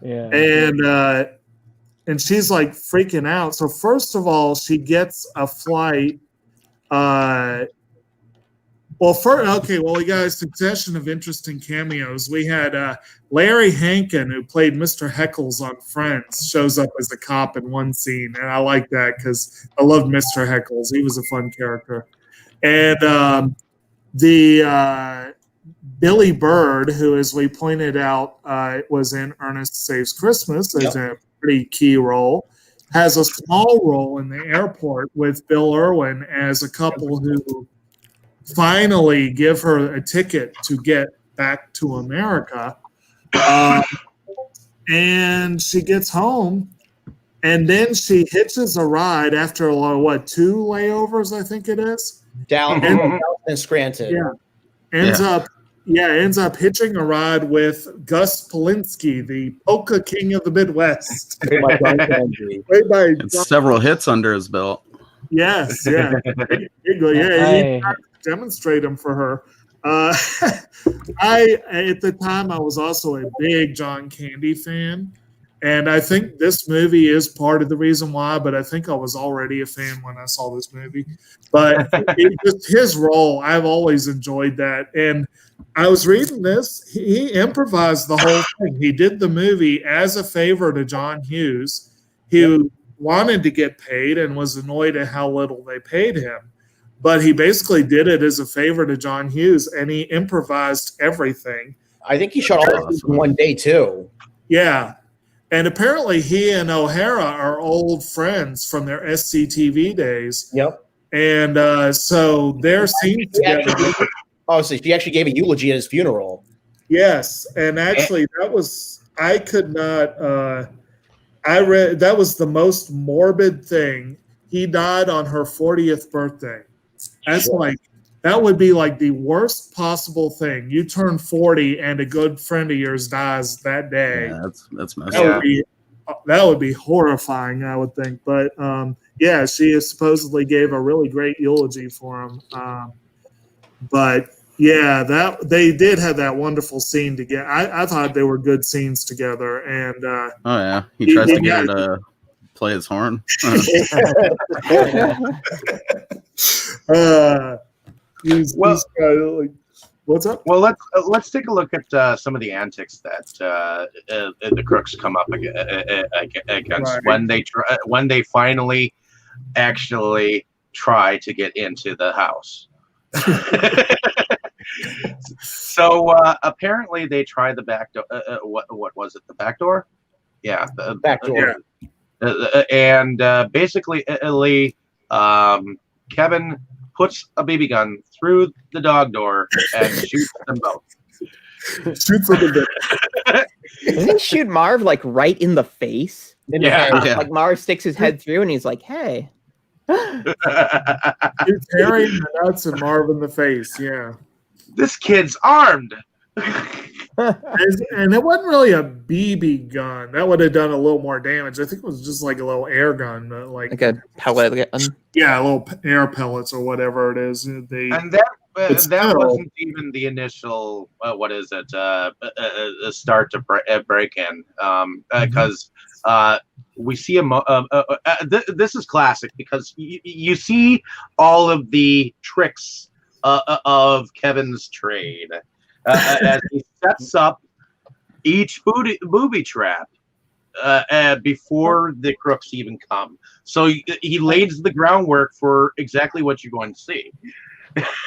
Yeah. And she's like freaking out. So first of all, she gets a flight. We got a succession of interesting cameos. We had Larry Hankin, who played Mr. Heckles on Friends, shows up as a cop in one scene, and I like that because I loved Mr. Heckles. He was a fun character. And the Billy Bird, who, as we pointed out, was in Ernest Saves Christmas, is a pretty key role, has a small role in the airport with Bill Irwin as a couple who finally give her a ticket to get back to America. And she gets home, and then she hitches a ride after, 2 layovers, I think it is? Down in Scranton. Yeah. Ends up hitching a ride with Gus Polinski, the polka king of the Midwest. Played by And several hits under his belt. Yes, yeah. He demonstrate them for her. At the time, I was also a big John Candy fan. And I think this movie is part of the reason why, but I think I was already a fan when I saw this movie. But his role, I've always enjoyed that. And I was reading this. He improvised the whole thing. He did the movie as a favor to John Hughes, who wanted to get paid and was annoyed at how little they paid him. But he basically did it as a favor to John Hughes, and he improvised everything. I think he shot all of this in one day, too. Yeah. And apparently he and O'Hara are old friends from their SCTV days. Yep. And so their scenes together. So she actually gave a eulogy at his funeral. Yes. And actually that was, I could not, I read, that was the most morbid thing. He died on her 40th birthday. That's that would be like the worst possible thing. You turn 40 and a good friend of yours dies that day. Yeah, that's messed up. That would be horrifying, I would think. But she supposedly gave a really great eulogy for him. But yeah, that they did have that wonderful scene together. I thought they were good scenes together. And he tries to get her to play his horn. What's up? Well, let's take a look at some of the antics that the crooks come up against when they finally actually try to get into the house. So apparently they tried the back door. What was it? The back door? Yeah, the back door. And basically, Kevin puts a BB gun through the dog door and shoots them both. Shoots them in the Doesn't he shoot Marv like right in the face? Like Marv sticks his head through and he's like, "Hey." He's Harry in the nuts and Marv in the face. Yeah. This kid's armed. And it wasn't really a BB gun. That would have done a little more damage. I think it was just like a little air gun, like a pellet gun. Yeah, a little air pellets or whatever it is. And that wasn't even the initial. Start to break in, because we see this is classic because you see all of the tricks of Kevin's trade. As he sets up each booby trap before the crooks even come. So he lays the groundwork for exactly what you're going to see.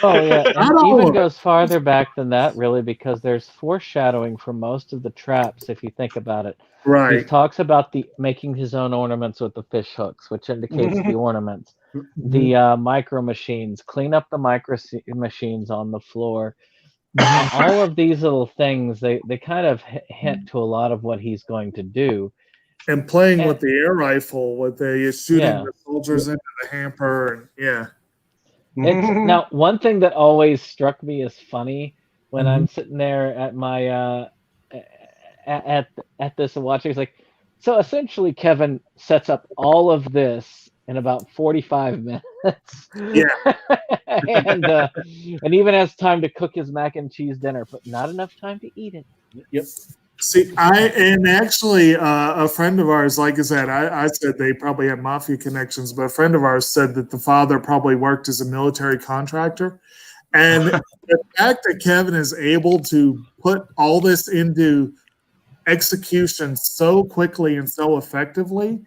Oh, yeah. And it even goes farther back than that, really, because there's foreshadowing for most of the traps, if you think about it. Right. He talks about making his own ornaments with the fish hooks, which indicates the ornaments. The micro machines, clean up the micro machines on the floor. All of these little things, they kind of hint to a lot of what he's going to do. And playing with the air rifle, with the shooting the soldiers into the hamper, and Now, one thing that always struck me as funny when I'm sitting there at my at this and watching, it's like, so essentially Kevin sets up all of this in about 45 minutes. Yeah. and even has time to cook his mac and cheese dinner, but not enough time to eat it. Yep. See, a friend of ours, like I said, I said they probably had mafia connections, but a friend of ours said that the father probably worked as a military contractor. And the fact that Kevin is able to put all this into execution so quickly and so effectively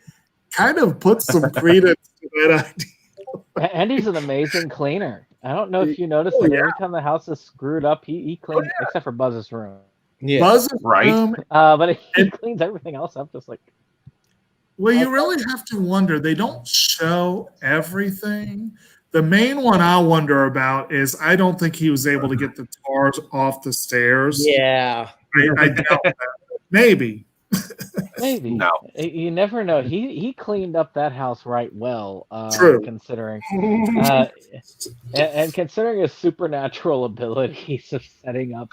kind of puts some credence to that idea. And he's an amazing cleaner. I don't know if you noticed that every time the house is screwed up, he cleans, except for Buzz's room. Yeah. Buzz's Right. room. But he And- cleans everything else up just like. Well, you really have to wonder. They don't show everything. The main one I wonder about is I don't think he was able to get the tars off the stairs. Yeah. I doubt that. Maybe. Maybe. No. You never know. He cleaned up that house right well, True. considering and considering his supernatural abilities of setting up.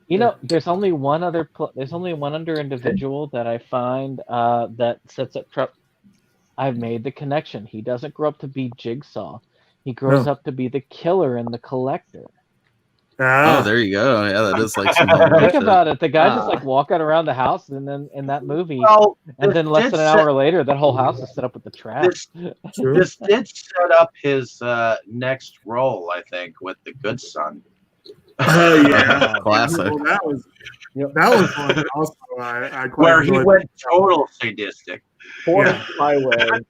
You know, there's only one other individual that I find that sets up trouble. I've made the connection. He doesn't grow up to be Jigsaw. He grows No. up to be the killer and the collector. Oh, there you go. Yeah, that is like some Think about it. The guy just like walking around the house, and then in that movie, Well, and then less than an hour later, that whole house is set up with the trash. this did set up his next role, I think, with The Good Son. Oh yeah. Classic. Well, that was one also I quite Where he enjoyed. went total sadistic. Fourth Yeah. highway.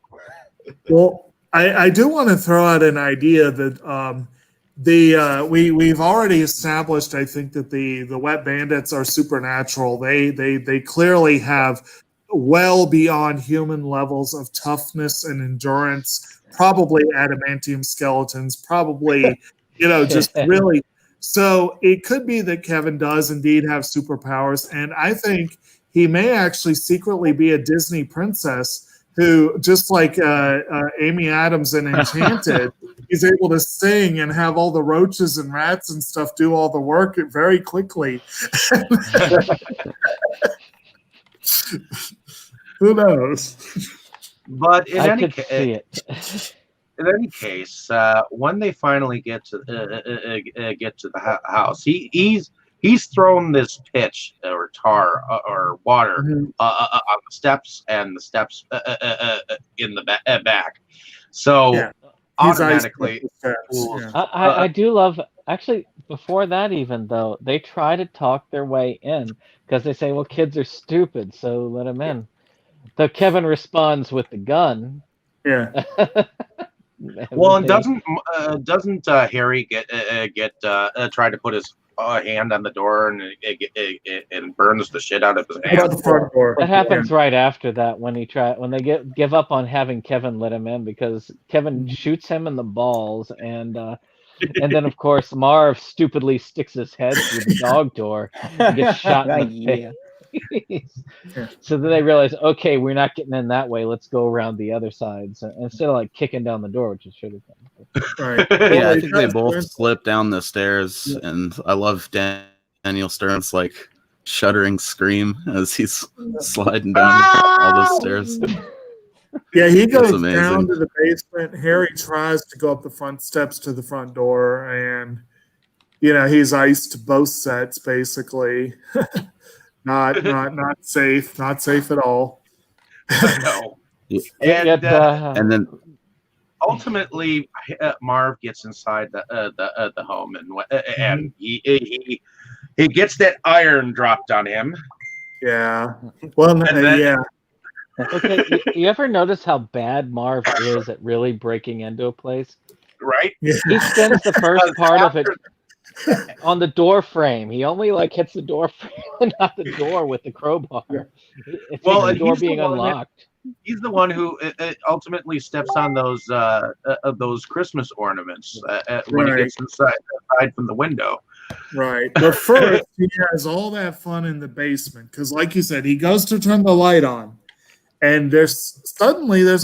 Well, I do want to throw out an idea that we've already established. I think that the Wet Bandits are supernatural. They clearly have well beyond human levels of toughness and endurance. Probably adamantium skeletons. Probably just really. So it could be that Kevin does indeed have superpowers, and I think he may actually secretly be a Disney princess who, just like Amy Adams in Enchanted, is able to sing and have all the roaches and rats and stuff do all the work very quickly. Who knows? But in I any could see it. in any case, when they finally get to the house, he's thrown this pitch or tar or water Mhm. on the steps and the steps in the back. So Yeah. automatically, Yeah. I do love, actually, before that even though, they try to talk their way in because they say, well, kids are stupid, so let them in. So Kevin responds with the gun. Yeah. well, and doesn't Harry get try to put his hand on the door and burns the shit out of his About hand? the front door. That happens right after that when they give up on having Kevin let him in because Kevin shoots him in the balls and then of course Marv stupidly sticks his head through the dog door and gets shot in the Yeah. face. So then they realize, okay, we're not getting in that way. Let's go around the other side. So instead of like kicking down the door, which it should have been. Right. Yeah, I Well, think they does both turn- slip down the stairs, and I love Daniel Stern's like shuddering scream as he's sliding down all those stairs. Yeah, he goes amazing. down to the basement. Harry tries to go up the front steps to the front door, and he's iced both sets basically. Not safe. Not safe at all. No. Yet, And then Ultimately, Marv gets inside the home and he gets that iron dropped on him. Yeah. Well, And then- yeah. okay, you ever notice how bad Marv is at really breaking into a place? Right? He spends the first part of it on the door frame. He only like hits the door frame and not the door with the crowbar. It Well, takes the and door he's the being one that- unlocked. He's the one who ultimately steps on those Christmas ornaments when Right. he gets inside from the window. Right. But first, he has all that fun in the basement because, like you said, he goes to turn the light on, and there's a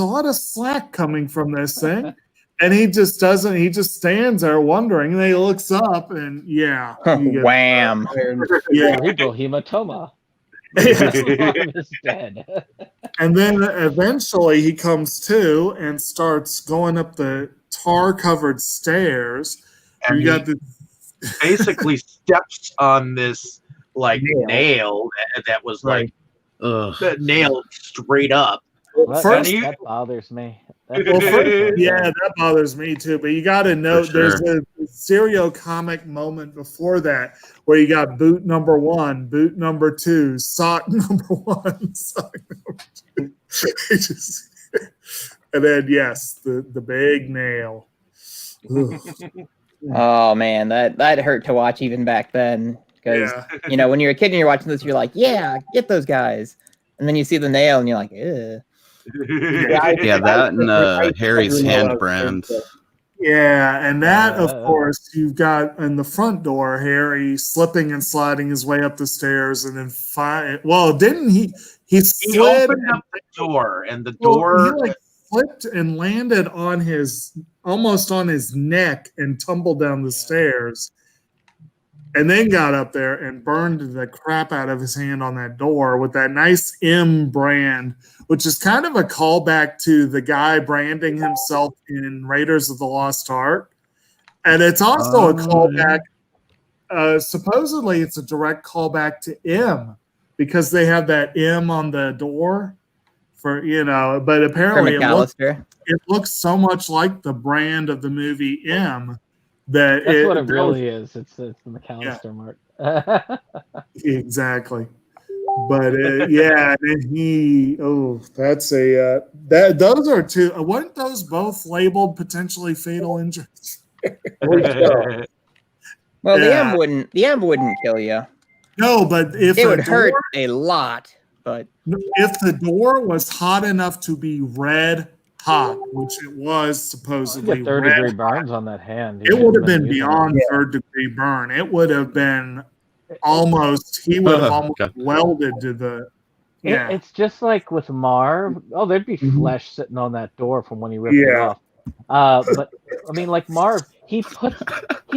lot of slack coming from this thing, and he just doesn't. He just stands there wondering. And then he looks up, and yeah, you get- Wham. yeah. Cerebral hematoma. Marv is dead. And then eventually he comes to and starts going up the tar-covered stairs. And You got the basically steps on this like nail that was like ugh. nailed straight up. first. That bothers me. Well, first, yeah, that bothers me too. But you got to note For sure. there's a serial comic moment before that where you got boot number 1, boot number 2, sock number 1, sock number 2. And then yes, the big nail. Ugh. Oh man, that hurt to watch even back then. Because Yeah. when you're a kid and you're watching this, you're like, yeah, get those guys, and then you see the nail and you're like, ew. Yeah, that and Harry's hand brand. Yeah, and that, of Yeah. course, you've got in the front door Harry slipping and sliding his way up the stairs, and then didn't he? He He slid. opened up the door, and the Well, door. he like flipped and landed on almost on his neck and tumbled down the stairs, and then got up there and burned the crap out of his hand on that door with that nice M brand, which is kind of a callback to the guy branding himself in Raiders of the Lost Ark. And it's also a callback. Supposedly, it's a direct callback to M because they have that M on the door but apparently it looks so much like the brand of the movie M that That's what it really is. It's the McAllister mark. Exactly. But those are two. Weren't those both labeled potentially fatal injuries? Well, Yeah. the M wouldn't kill you. No, but if It a would door, hurt a lot, but if the door was hot enough to be red hot, which it was supposedly Get third red degree hot, burns on that hand. it would have been using beyond third degree burn. It would have been almost. He would have almost God. welded to the. Yeah. It's just like with Marv. Oh, there'd be Mhm. flesh sitting on that door from when he ripped it Yeah. off. But I mean, like Marv, he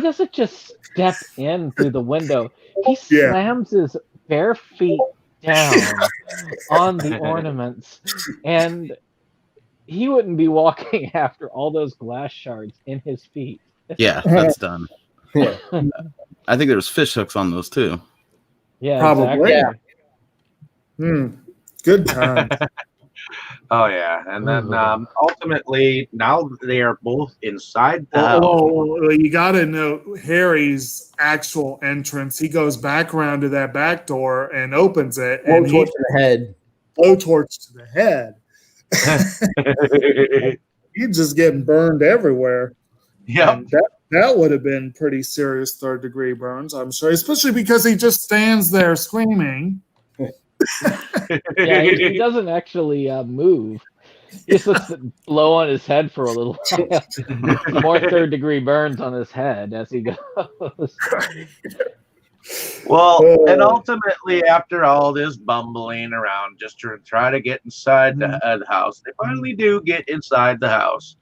doesn't just step in through the window. He Yeah. slams his bare feet down on the ornaments, and he wouldn't be walking after all those glass shards in his feet. Yeah, that's done. Yeah. I think there was fish hooks on those too. Yeah, Probably. exactly. Good time. Oh yeah, and then ultimately now they are both inside the house. Well, you got to know Harry's actual entrance. He goes back around to that back door and opens it, and Blowtorch to the head. blowtorch to the head. He's just getting burned everywhere. Yep. And that would have been pretty serious third degree burns, I'm sure, especially because he just stands there screaming. Yeah, he doesn't actually move. He just lets it blow on his head for a little while. More third degree burns on his head as he goes. Well, and ultimately, after all this bumbling around just to try to get inside the house, they finally do get inside the house.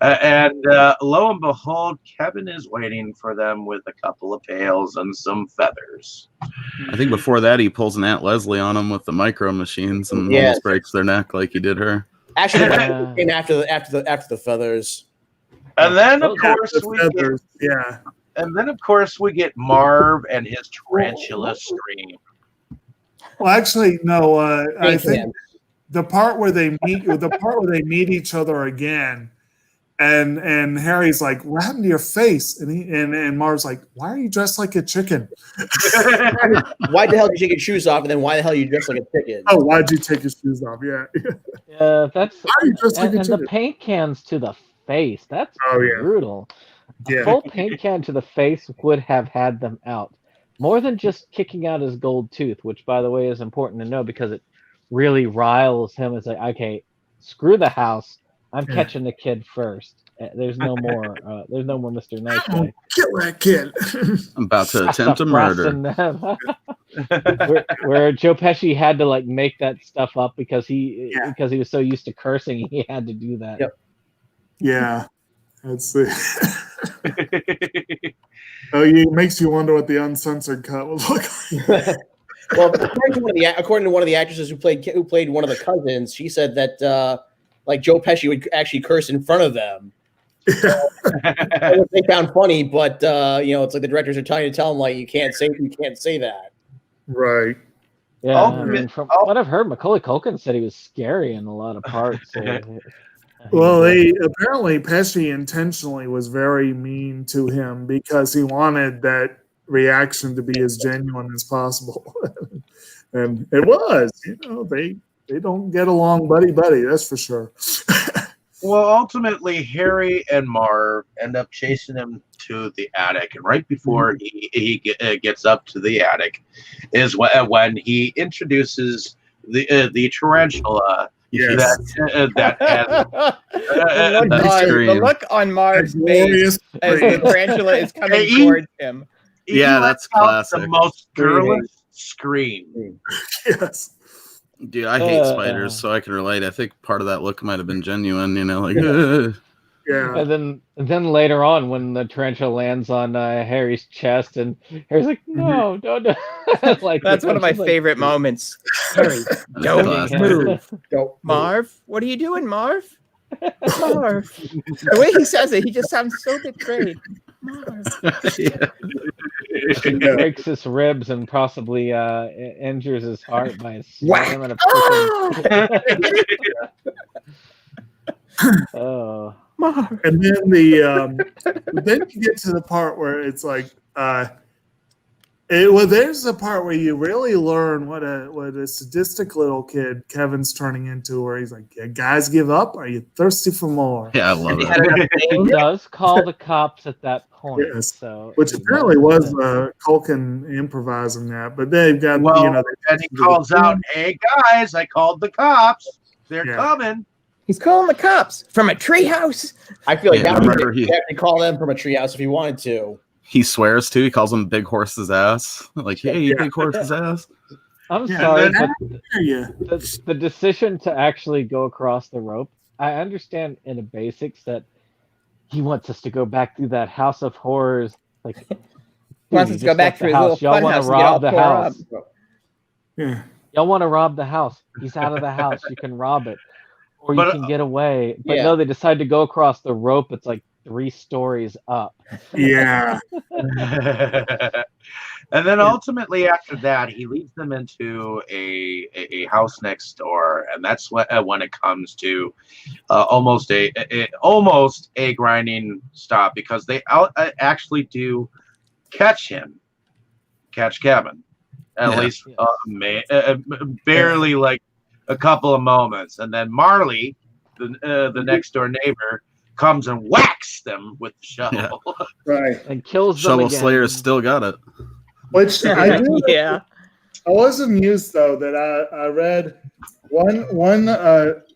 And lo and behold, Kevin is waiting for them with a couple of pails and some feathers. I think before that he pulls an Aunt Leslie on them with the micro machines and Yeah. almost breaks their neck like he did her. Actually, the came after the feathers. And then, of Oh, course, The we get, feathers, yeah. and then of course we get Marv and his tarantula scream. Well, actually, no. I think Can. the part where they meet each other again, and Harry's like, "What happened to your face?" And Marv's like, "Why are you dressed like a chicken?" Why the hell did you take your shoes off, and then why the hell are you dressed like a chicken? Oh, why'd you take your shoes off? Yeah. That's Why are you dressed like and, a and the chicken? paint cans to the face. That's Oh, yeah. brutal. A Yeah. full paint can to the face would have had them out. More than just kicking out his gold tooth, which, by the way, is important to know because it really riles him. It's like, okay, screw the house. I'm Yeah. catching the kid first. There's no more. There's no more Mr. Nice I'm gonna Guy. kill that kid. I'm about to attempt a murder. where Joe Pesci had to like make that stuff up because he Yeah. was so used to cursing, he had to do that. Yep. Yeah. That's it. It makes you wonder what the uncensored cut will look like. Well, according to one of the actresses who played one of the cousins, she said that like Joe Pesci would actually curse in front of them. What they found funny, but it's like the directors are trying to tell them like you can't say that. Right. Yeah, Oh, I mean, from oh. what I've heard, Macaulay Culkin said he was scary in a lot of parts. Well, apparently Pesci intentionally was very mean to him because he wanted that reaction to be as genuine as possible, and it was. They don't get along, buddy. That's for sure. Well, ultimately, Harry and Marv end up chasing him to the attic, and right before he gets up to the attic, is when he introduces the tarantula Yes. that has The look on Marv's face Glorious as the scream. tarantula is coming Hey, towards him. he Yeah, lets that's out classic. the most girlish scream. Yes. Dude, I hate spiders, so I can relate. I think part of that look might have been genuine, like, Yeah. And then later on, when the tarantula lands on Harry's chest, and Harry's like, "No, don't." Like That's one of my just like, favorite moments. Harry, don't classic. move. Go. Marv, what are you doing, Marv? Marv. The way he says it, he just sounds so betrayed. Marv. yeah. breaks his ribs and possibly injures his heart by Whack. slamming a freaking. Ah! Oh, Marv. And then then you get to the part where it's like there's the part where you really learn what a sadistic little kid Kevin's turning into, where he's like, yeah, guys give up, are you thirsty for more? Yeah, I love He had it. enough he pain. does call the cops at that point. Yes. So Which he apparently does was that. Culkin improvising that, but they've got Well, and he calls out, "Hey guys, I called the cops. They're Yeah. coming." He's calling the cops from a treehouse. I feel like Yeah, that would remember he have to call them from a treehouse if he wanted to. He swears too. He calls him Big Horse's ass. Like, hey, Yeah. Big Horse's ass. I'm Yeah, sorry, and but Yeah. the decision to actually go across the rope, I understand in the basics that he wants us to go back through that house of horrors. Like, dude, Wants you us to go just back left to the his little house. Y'all fun want house to and get all rob the tore house. up. Yeah. Y'all want to rob the house. He's out of the house. You can rob it, or you But, can get away. But yeah. no, they decide to go across the rope. It's like 3 stories up. Yeah. And then ultimately after that, he leads them into a house next door, and that's when it comes to almost a grinding stop, because they actually do catch Kevin, at Yeah. least barely like a couple of moments, and then Marley, the next door neighbor, comes and whacks them with the shovel. Right. And kills them Shovel again. Slayer still got it. Which I do. Yeah. I was amused though that I read one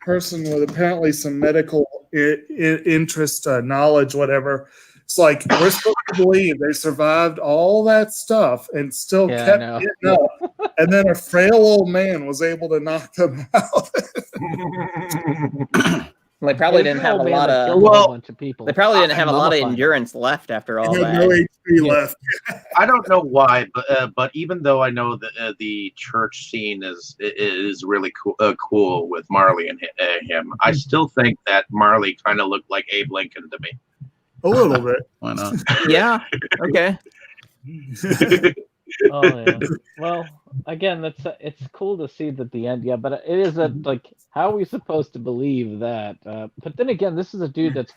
person with apparently some medical interest, knowledge, whatever. It's like, we're supposed to believe they survived all that stuff and still Yeah, I kept know. getting up, and then a frail old man was able to knock them out. Well, they probably It was didn't an have a old man lot that of. killed a whole bunch of people. They probably didn't have a lot of Mummified. endurance left after all He had no that. HP Yeah. left. I don't know why, but even though I know that the church scene is really cool with Marley and him, I still think that Marley kind of looked like Abe Lincoln to me. A little bit. Why not? Yeah. Okay. Oh yeah. Well, again, it's cool to see that the end. Yeah, but it is like, how are we supposed to believe that? But then again, this is a dude that's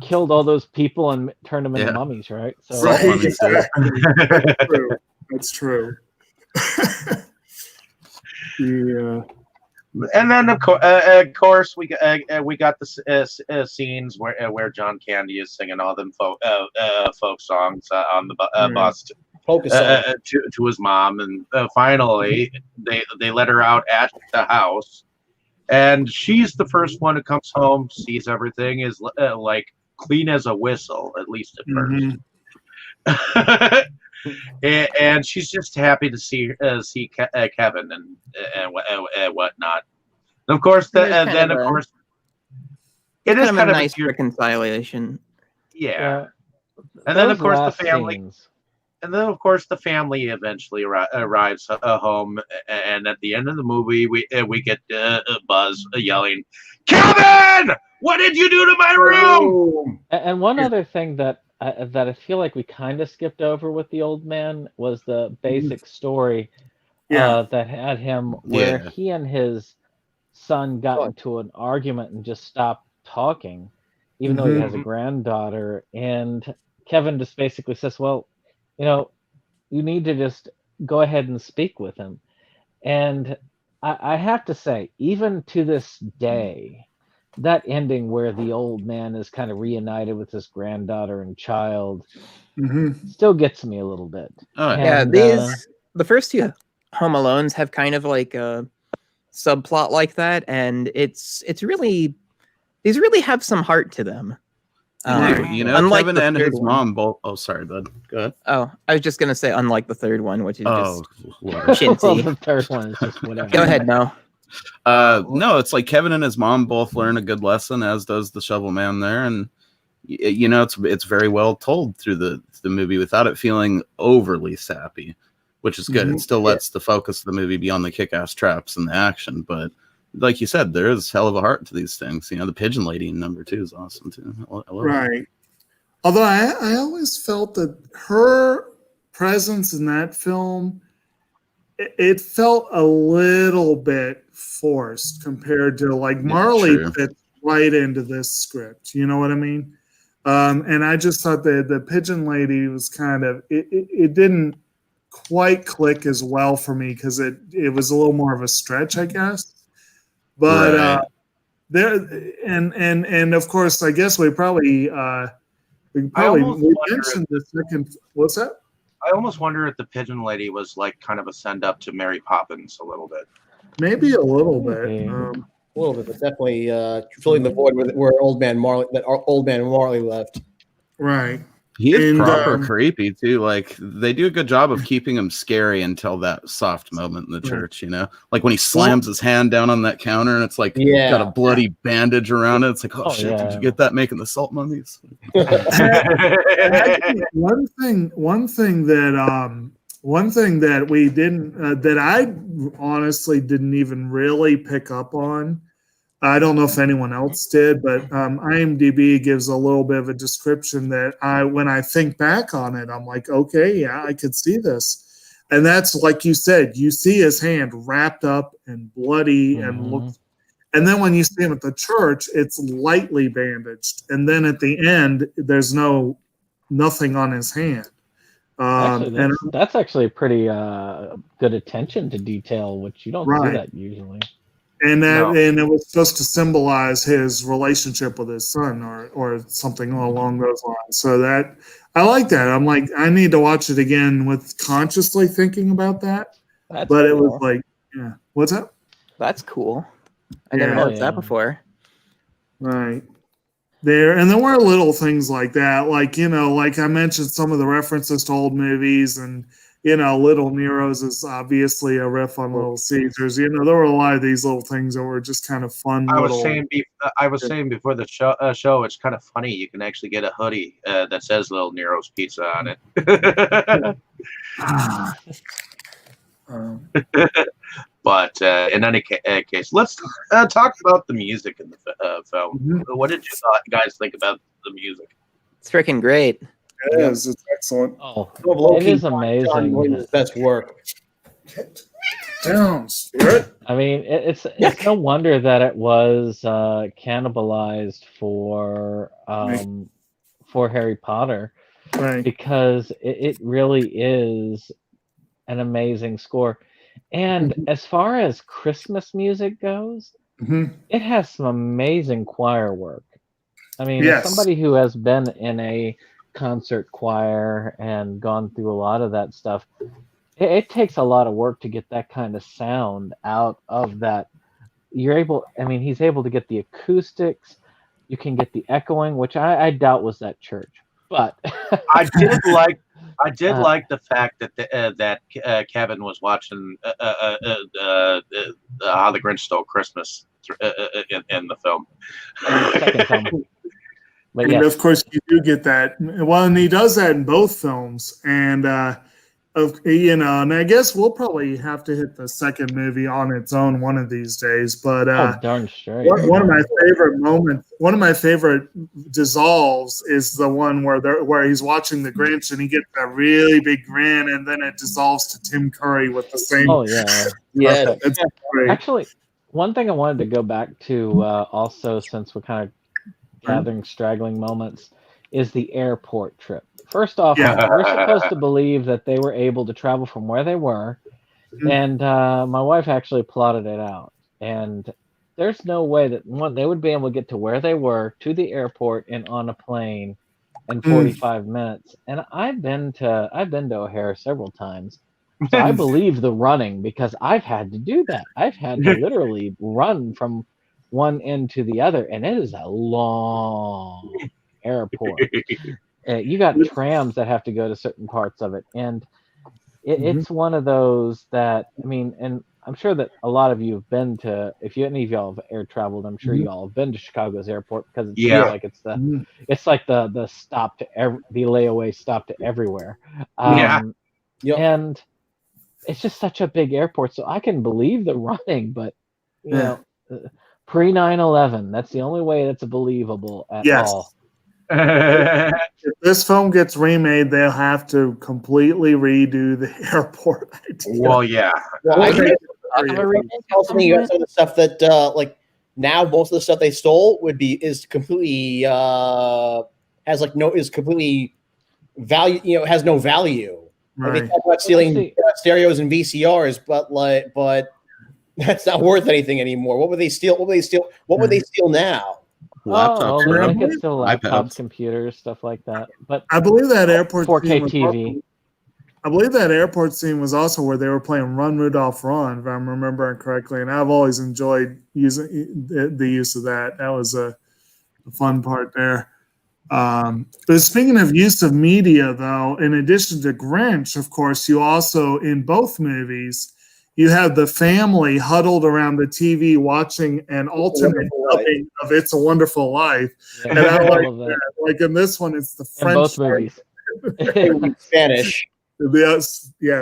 killed all those people and turned them into Yeah. mummies, right? So Salt mummies, dude. True. That's true. Yeah. And then of course we got the scenes where John Candy is singing all them folk songs on the bus Focus on. to his mom, and finally they let her out at the house, and she's the first one who comes home, sees everything is like clean as a whistle, at least at first. And she's just happy to see Kevin and whatnot. And of course, it is kind of a nice cute, reconciliation. yeah. And then of those course the last family. scenes. And then, of course, the family eventually arrives home, and at the end of the movie, we get Buzz yelling, "Kevin, what did you do to my room?" And one other thing that I feel like we kind of skipped over with the old man was the basic story that had him where Yeah. he and his son got into an argument and just stopped talking, even though he has a granddaughter. And Kevin just basically says, well, you need to just go ahead and speak with him. And I have to say, even to this day, that ending where the old man is kind of reunited with his granddaughter and child still gets me a little bit. Oh, Yeah, And, the first two Home Alones have kind of like a subplot like that, and it's really, these really have some heart to them. You know, Unlike Kevin the and third his one. mom both. Oh, sorry, bud. Go ahead. Oh, I was just gonna say, unlike the third one, which is Oh, just Lord. well, chintzy. the third one is just whatever. Go ahead, no. No, it's like Kevin and his mom both learn a good lesson, as does the Shovel Man there, and you know, it's very well told through the movie without it feeling overly sappy, which is good. It still lets the focus of the movie be on the kick-ass traps and the action, but like you said, there is hell of a heart to these things. You know, the pigeon lady in number 2 is awesome too. I love it. Right. Although I always felt that her presence in that film, it felt a little bit forced compared to like Marley true. fits right into this script. You know what I mean? And I just thought that the pigeon lady was kind of it didn't quite click as well for me because it was a little more of a stretch, I guess. But Right. there and of course, I guess we probably almost we wonder mentioned the second. What's that? I almost wonder if the pigeon lady was like kind of a send up to Mary Poppins a little bit. Maybe a little bit. Maybe. A little bit, but definitely filling the void where old man Marley left. Right. He is And, proper creepy too. Like they do a good job of keeping him scary until that soft moment in the church. You know, like when he slams his hand down on that counter and it's like got a bloody bandage around it. It's like, oh shit, did you get that making the salt mummies? Actually, one thing that we didn't that I honestly didn't even really pick up on. I don't know if anyone else did, but IMDb gives a little bit of a description that when I think back on it, I'm like, okay, yeah, I could see this. And that's like you said, you see his hand wrapped up and bloody and looks. And then when you see him at the church, it's lightly bandaged. And then at the end, there's nothing on his hand. Actually, that's actually pretty good attention to detail, which you don't see that usually. And and it was supposed to symbolize his relationship with his son or something along those lines. So that I like that. I'm like, I need to watch it again with consciously thinking about that. That's but cool. It was like, yeah. What's that? That's cool. I never noticed that before. Right. There were little things like that. Like, you know, like I mentioned some of the references to old movies and you know, Little Nero's is obviously a riff on Little Caesars. You know, there were a lot of these little things that were just kind of fun. I was saying before the show, it's kind of funny. You can actually get a hoodie that says Little Nero's Pizza on it. But in any case, let's talk about the music in the film. What did you guys think about the music? It's freaking great. It is. It's excellent. Oh, it is amazing. His best work. Down, Spirit. I mean, it's no wonder that it was cannibalized for Harry Potter, right? Because it really is an amazing score. And as far as Christmas music goes, it has some amazing choir work. I mean, as somebody who has been in a concert choir and gone through a lot of that stuff, it takes a lot of work to get that kind of sound out of that. He's able to get the acoustics, you can get the echoing, which I doubt was that church, but I did like the fact that Kevin was watching How the Grinch Stole Christmas in the film. Second film. But and of course, you do get that. Well, and he does that in both films. And, you know, and I guess we'll probably have to hit the second movie on its own one of these days. But darn straight. One of my favorite moments, one of my favorite dissolves is the one where he's watching the Grinch and he gets that really big grin, and then it dissolves to Tim Curry with the same. Oh, yeah. Yeah. It's great. Actually, one thing I wanted to go back to also, since we're kind of gathering straggling moments, is the airport trip. First off, we're supposed to believe that they were able to travel from where they were, and my wife actually plotted it out. And there's no way that they would be able to get to where they were to the airport and on a plane in 45 minutes. And I've been to O'Hare several times. So I believe the running because I've had to do that. I've had to literally run from one end to the other, and it is a long airport. You got trams that have to go to certain parts of it, and it's one of those that, I mean, and I'm sure that a lot of you have been to, if any of y'all have air traveled, I'm sure you all have been to Chicago's airport because it feels like it's like the stop to the layaway stop to everywhere. And it's just such a big airport, so I can believe the running, but you know, pre 9/11, that's the only way that's believable at all. If this film gets remade, they'll have to completely redo the airport idea. Well, yeah. Well, I think some of the stuff that like now most of the stuff they stole is completely completely value. You know, has no value. Right. Like they talk about stealing stereos and VCRs, but that's not worth anything anymore. What would they steal? What would they steal now? Laptops, they could still laptops, iPads, computers, stuff like that. But I believe that airport 4K TV. I believe that airport scene was also where they were playing "Run Rudolph Run," if I'm remembering correctly. And I've always enjoyed using the use of that. That was a fun part there. But speaking of use of media, though, in addition to Grinch, of course, you also in both movies. You have the family huddled around the TV watching an alternate dubbing of "It's a Wonderful Life," and I like that. Like in this one, it's the French. In both movies, Spanish.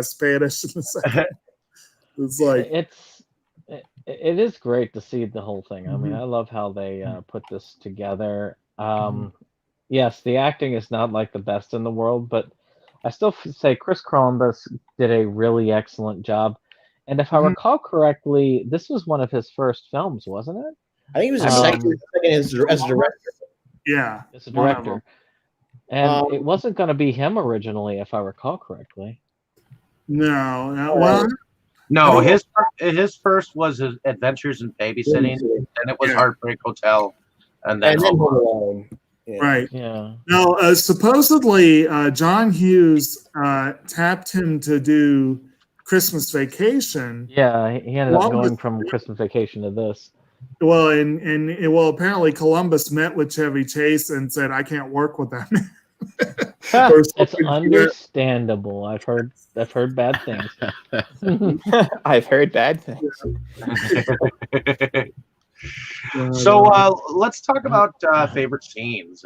Spanish in the second. It's like it is great to see the whole thing. I mean, I love how they put this together. Yes, the acting is not like the best in the world, but I still say Chris Columbus did a really excellent job. And if I recall correctly, this was one of his first films, wasn't it? I think it was his second as a director. Yeah. As a director. And it wasn't going to be him originally, if I recall correctly. No. No, his first was his Adventures in Babysitting, and it was Heartbreak Hotel, and then Home Alone. Right. Yeah. Now, supposedly, John Hughes tapped him to do Christmas Vacation. Yeah, he ended up going from Christmas Vacation to this. Well, and apparently Columbus met with Chevy Chase and said, "I can't work with that man." It's understandable. I've heard bad things. I've heard bad things. So let's talk about favorite scenes.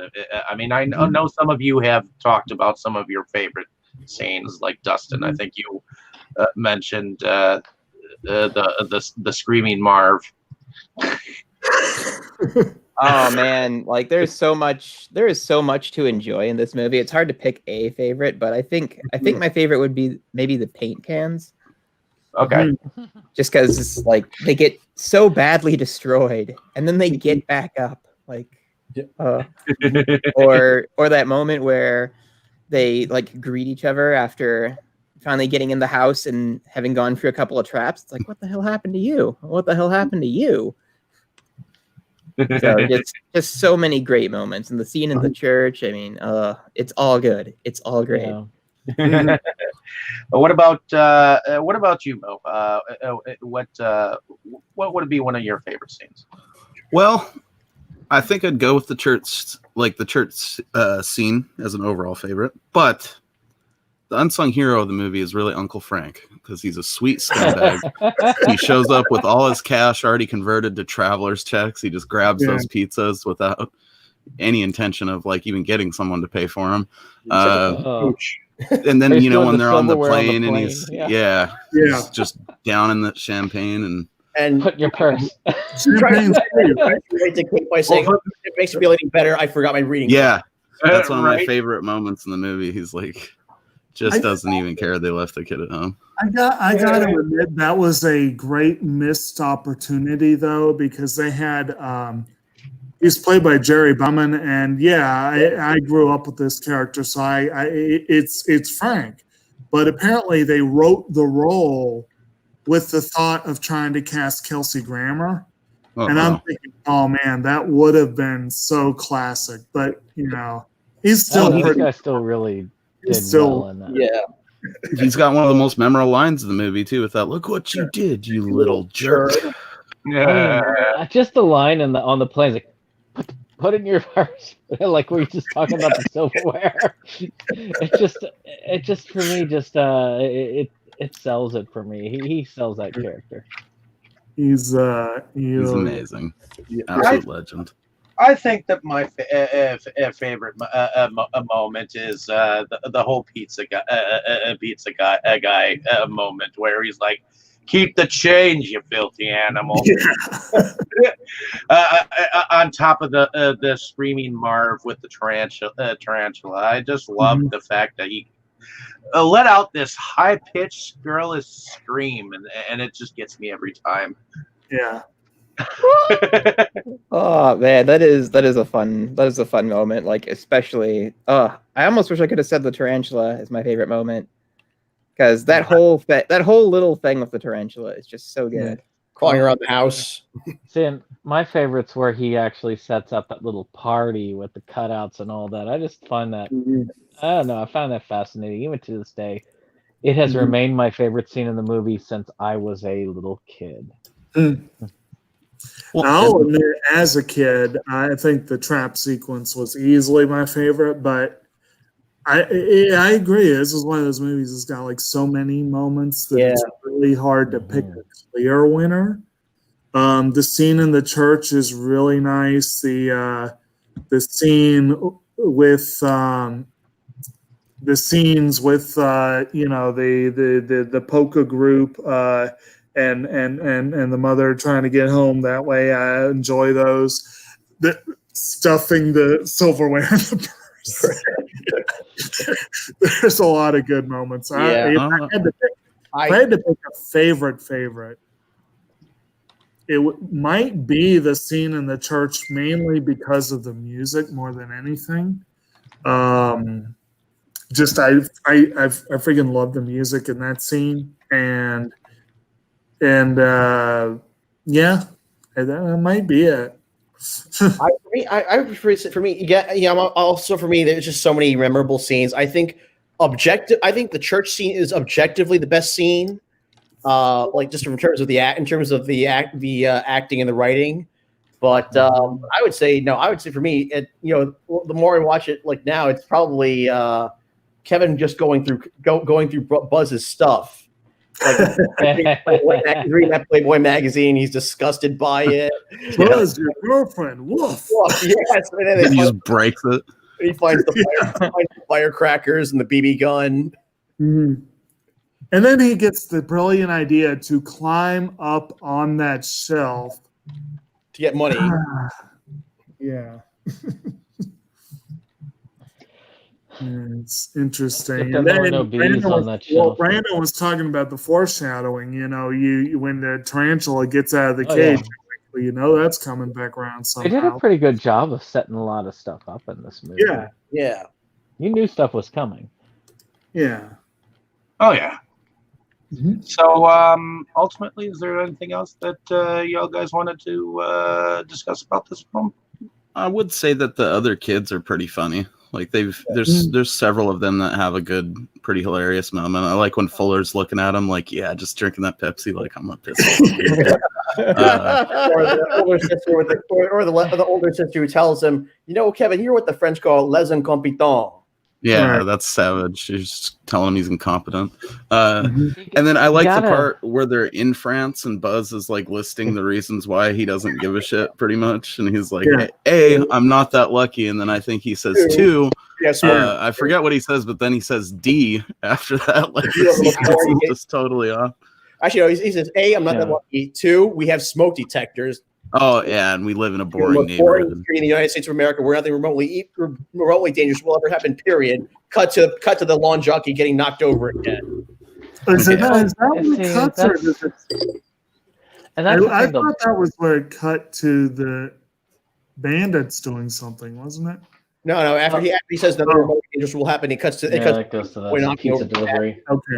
I mean, I know some of you have talked about some of your favorite scenes, like Dustin. I think you mentioned the screaming Marv. Oh man, like there is so much to enjoy in this movie. It's hard to pick a favorite, but I think my favorite would be maybe the paint cans. Okay. Just because like they get so badly destroyed and then they get back up, like or that moment where they like greet each other after finally getting in the house and having gone through a couple of traps. It's like, what the hell happened to you? What the hell happened to you? So it's just so many great moments. And the scene in the church, I mean, it's all good. It's all great. Yeah. What about you, Mo? What would be one of your favorite scenes? Well, I think I'd go with the church scene as an overall favorite, but the unsung hero of the movie is really Uncle Frank because he's a sweet scumbag. He shows up with all his cash already converted to traveler's checks. He just grabs those pizzas without any intention of like even getting someone to pay for them. And then when they're on the plane and he's just down in the champagne and put your purse. Champagne's free, right? By saying it makes me feel any better. I forgot my reading. Yeah, that's one of my favorite moments in the movie. He's like, doesn't even care they left the kid at home. I gotta admit that was a great missed opportunity though, because they had he's played by Jerry Bauman, and I grew up with this character, so it's Frank, but apparently they wrote the role with the thought of trying to cast Kelsey Grammer, And I'm thinking, oh man, that would have been so classic. But he's still This pretty. guy still really did He's still, well in that. Yeah. He's got one of the most memorable lines of the movie too. With that, "Look what you did, you little jerk." Just the line on the plane, like, put in your purse, like we were just talking about the silverware. It just for me, it sells it for me. He sells that character. He's amazing, absolute legend. I think that my favorite moment is the whole pizza guy moment where he's like, "Keep the change, you filthy animal." On top of the screaming Marv with the tarantula, I just love the fact that he let out this high-pitched girlish scream, and it just gets me every time. Yeah. Oh man, that is a fun moment. Like especially, I almost wish I could have said the tarantula is my favorite moment, because that whole little thing with the tarantula is just so good. Crawling around the house. See, and my favorite's where he actually sets up that little party with the cutouts and all that. I just find that I don't know. I find that fascinating. Even to this day, it has remained my favorite scene in the movie since I was a little kid. Well, I'll admit, as a kid, I think the trap sequence was easily my favorite, but I agree. This is one of those movies that's got like so many moments that it's really hard to pick a clear winner. The scene in the church is really nice. The scene with the scenes with the polka group and the mother trying to get home that way. I enjoy those. The stuffing the silverware in the purse. There's a lot of good moments. I had to pick a favorite, it might be the scene in the church, mainly because of the music more than anything. I freaking love the music in that scene, and that might be it. For me, there's just so many memorable scenes. I think the church scene is objectively the best scene. Like just in terms of the acting and the writing. But I would say for me, the more I watch it, like now, it's probably Kevin just going through Buzz's stuff. Like reading that Playboy magazine, he's disgusted by it. Buzz, your girlfriend, woof. Yes, and then he just breaks it. He finds the firecrackers and the BB gun. Mm-hmm. And then he gets the brilliant idea to climb up on that shelf to get money. Yeah. It's interesting. And then no bees on that shelf. Brandon was talking about the foreshadowing. When the tarantula gets out of the cage, that's coming back around somehow. They did a pretty good job of setting a lot of stuff up in this movie. Yeah. You knew stuff was coming. Yeah. Oh yeah. Mm-hmm. So ultimately, is there anything else that y'all guys wanted to discuss about this film? I would say that the other kids are pretty funny. Like there's several of them that have a good, pretty hilarious moment. I like when Fuller's looking at him like, just drinking that Pepsi, like I'm not pissed. Or the older sister the older sister who tells him, Kevin, you're what the French call les incompetents. Yeah, Right. that's savage. She's telling him he's incompetent. And then I like the part where they're in France and Buzz is like listing the reasons why he doesn't give a shit, pretty much. And he's like, A, I'm not that lucky. And then I think he says 2. I forget what he says, but then he says D after that. Like, it's just totally off. Actually, no, he says, A, I'm not that lucky. 2, we have smoke detectors. Oh, yeah, and we live in a boring neighborhood. In the United States of America, where nothing remotely dangerous will ever happen, period. Cut to the lawn jockey getting knocked over again. Is that where it cuts? I thought that was where it cut to the bandits doing something, wasn't it? No. After he says nothing remotely dangerous will happen, it goes to the pizza delivery. Okay.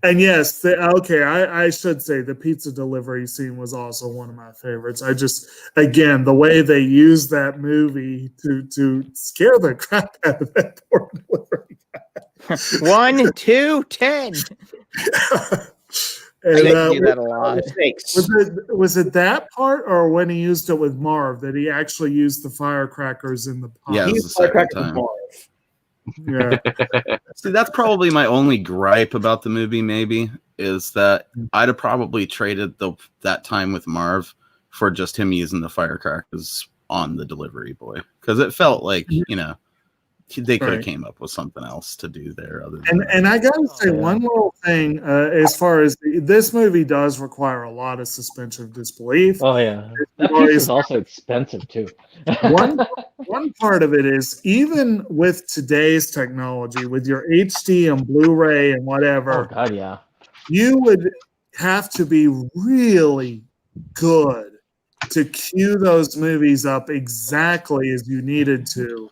And yes, okay, I should say the pizza delivery scene was also one of my favorites. I just, again, the way they used that movie to scare the crap out of that poor delivery guy. 1, 2, 10. And, I used to do that a lot. Mistakes. was it that part, or when he used it with Marv that he actually used the firecrackers in the pot? Yeah, it was the second time. Yeah. See, that's probably my only gripe about the movie, maybe, is that I'd have probably traded that time with Marv for just him using the firecrackers on the delivery boy. Because it felt like, you know, they could have came up with something else to do there. Other than and I gotta say one little thing, as far as this movie does require a lot of suspension of disbelief. Oh yeah, that piece is also expensive too. one part of it is, even with today's technology, with your HD and Blu-ray and whatever, Oh god, yeah. you would have to be really good to cue those movies up exactly as you needed to.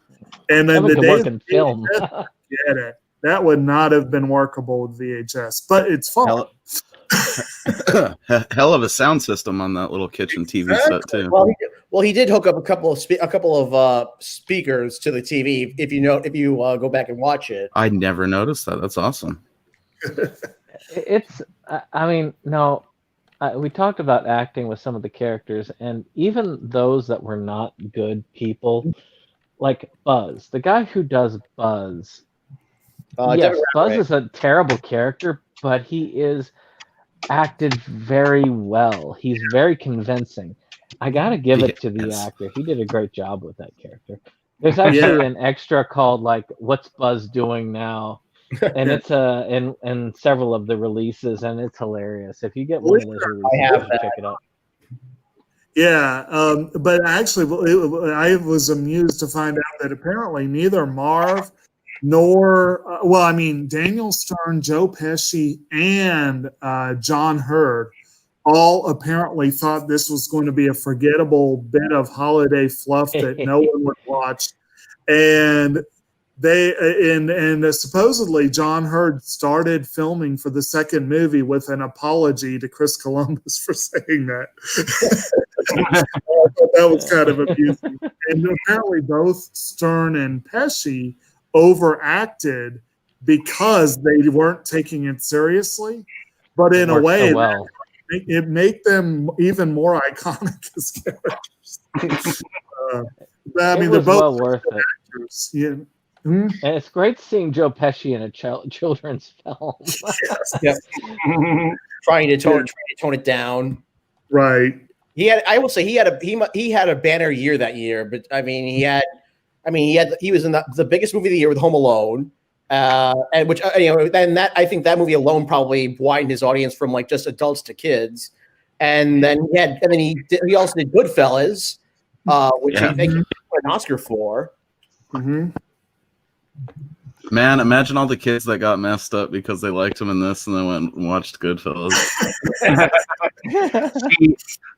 And then the work in film. Get it. That would not have been workable with VHS, but it's fun. Hell of a sound system on that little kitchen TV set too. Well, he did hook up a couple of speakers to the TV. If you go back and watch it, I never noticed that. That's awesome. It's. I mean, no. We talked about acting with some of the characters, and even those that were not good people. Like Buzz, the guy who does Buzz. Yes, Buzz is a terrible character, but he is acted very well. He's very convincing. I gotta give it to the actor. He did a great job with that character. There's actually an extra called like "What's Buzz doing now?" and it's in several of the releases, and it's hilarious. If you get one of those releases, check it out. Yeah, but actually, I was amused to find out that apparently neither Marv nor, Daniel Stern, Joe Pesci, and John Hurd all apparently thought this was going to be a forgettable bit of holiday fluff that no one would watch. And supposedly John Hurd started filming for the second movie with an apology to Chris Columbus for saying that. I thought that was kind of amusing. And apparently both Stern and Pesci overacted because they weren't taking it seriously. But in a way, it made them even more iconic as characters. They're both worth it. Actors. Yeah. And it's great seeing Joe Pesci in a children's film. Yes. trying to tone it down. Right. I will say he had a banner year that year, but he was in the biggest movie of the year with Home Alone, and which I think that movie alone probably widened his audience from like just adults to kids, and then he also did Goodfellas, which I think he won an Oscar for. Mm-hmm. Man, imagine all the kids that got messed up because they liked him in this and then went and watched Goodfellas.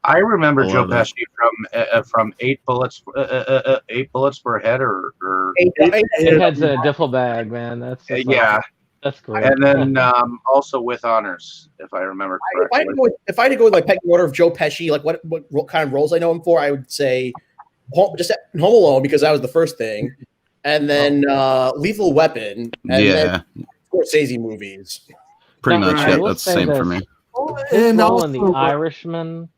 I remember Joe Pesci from Eight Bullets per Head, or Eight Heads in a Duffel Bag, man. That's great. And then also With Honors, if I remember correctly. If I had to go with like pecking order of Joe Pesci, like what kind of roles I know him for, I would say just Home Alone, because that was the first thing. And then Lethal Weapon, and then Scorsese movies. Pretty much, yeah, that's the same for me. His role in The Irishman,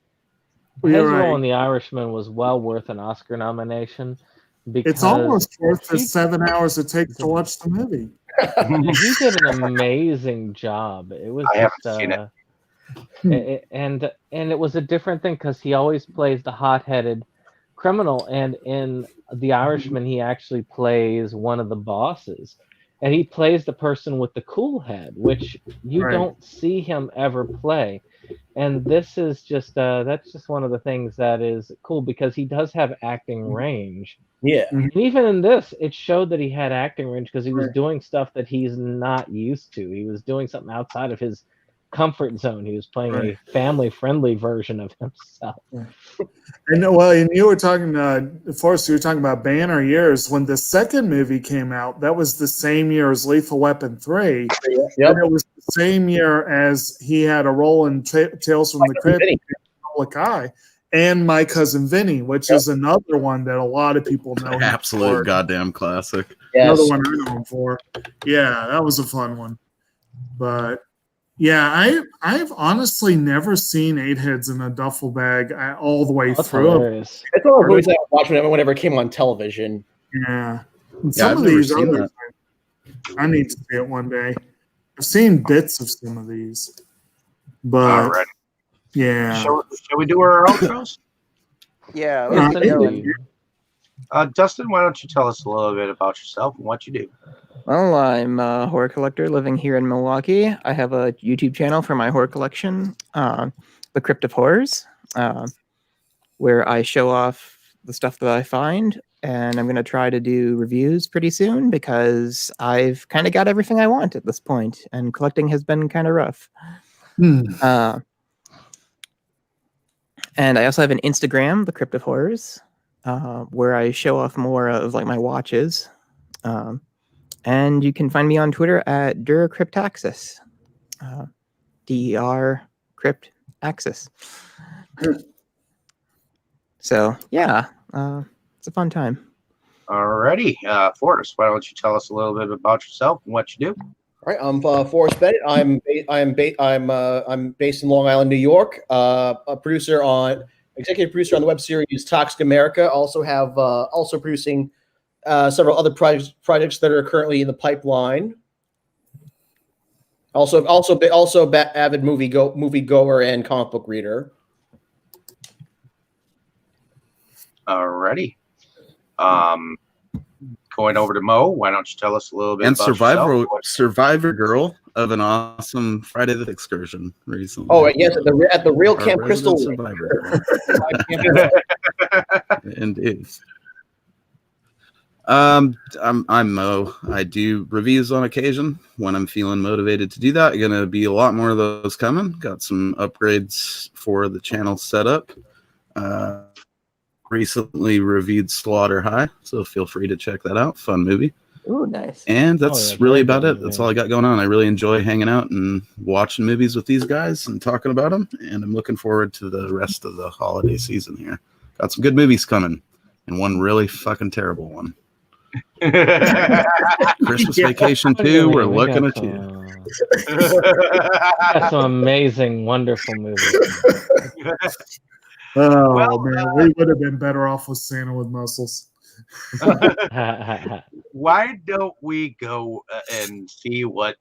role in The Irishman was well worth an Oscar nomination. It's almost worth the 7 hours it takes to watch the movie. He did an amazing job. It was haven't seen it. And it was a different thing because he always plays the hot-headed criminal, and in The Irishman he actually plays one of the bosses, and he plays the person with the cool head, which you don't see him ever play. And this is just that's just one of the things that is cool, because he does have acting range. And even in this, it showed that he had acting range because he was doing stuff that he's not used to. He was doing something outside of his comfort zone. He was playing Right. a family-friendly version of himself. And well, and you were talking, Forrest, you were talking about banner years. When the second movie came out, that was the same year as Lethal Weapon 3. Yep. And it was the same year as he had a role in Tales from the Crypt, Vinny. Public Eye, and My Cousin Vinny, which is another one that a lot of people know. him Absolute for. goddamn classic. Yes. Another one I know him for. Yeah, that was a fun one. But yeah, I've honestly never seen Eight Heads in a Duffel Bag all the way That's through. hilarious. It's one of the movies I watched whenever it came on television. Yeah. And Yeah, some I've of never these seen others, I need to see it one day. I've seen bits of some of these. But All right. yeah. Shall we do our outros? Yeah. Yeah, let's I get think going. we- Dustin, why don't you tell us a little bit about yourself and what you do? Well, I'm a horror collector living here in Milwaukee. I have a YouTube channel for my horror collection, The Crypt of Horrors, where I show off the stuff that I find. And I'm going to try to do reviews pretty soon because I've kind of got everything I want at this point, and collecting has been kind of rough. And I also have an Instagram, The Crypt of Horrors, where I show off more of like my watches. And you can find me on Twitter at DurCryptaxis. DER Crypt Axis. So yeah, it's a fun time. Alrighty, Forrest, why don't you tell us a little bit about yourself and what you do? All right, I'm Forrest Bennett. I'm based in Long Island, New York. Executive producer on the web series Toxic America. Also producing several other projects that are currently in the pipeline. Also avid moviegoer and comic book reader. Alrighty. Going over to Mo, why don't you tell us a little bit And about yourself? Survivor girl of an awesome Friday the excursion recently. Oh yes, at the real Our Camp Crystal. resident Survivor girl. Indeed. I'm Mo. I do reviews on occasion when I'm feeling motivated to do that. Gonna be a lot more of those coming. Got some upgrades for the channel set up. Recently reviewed Slaughter High, so feel free to check that out. Fun movie. Ooh, nice. And that's yeah, really very about good it. That's all I got going on. I really enjoy hanging out and watching movies with these guys and talking about them. And I'm looking forward to the rest of the holiday season here. Got some good movies coming, and one really fucking terrible one. Christmas Vacation 2, we're looking at you. That's some amazing, wonderful movies. Oh Well, man, we would have been better off with Santa with muscles. Why don't we go and see what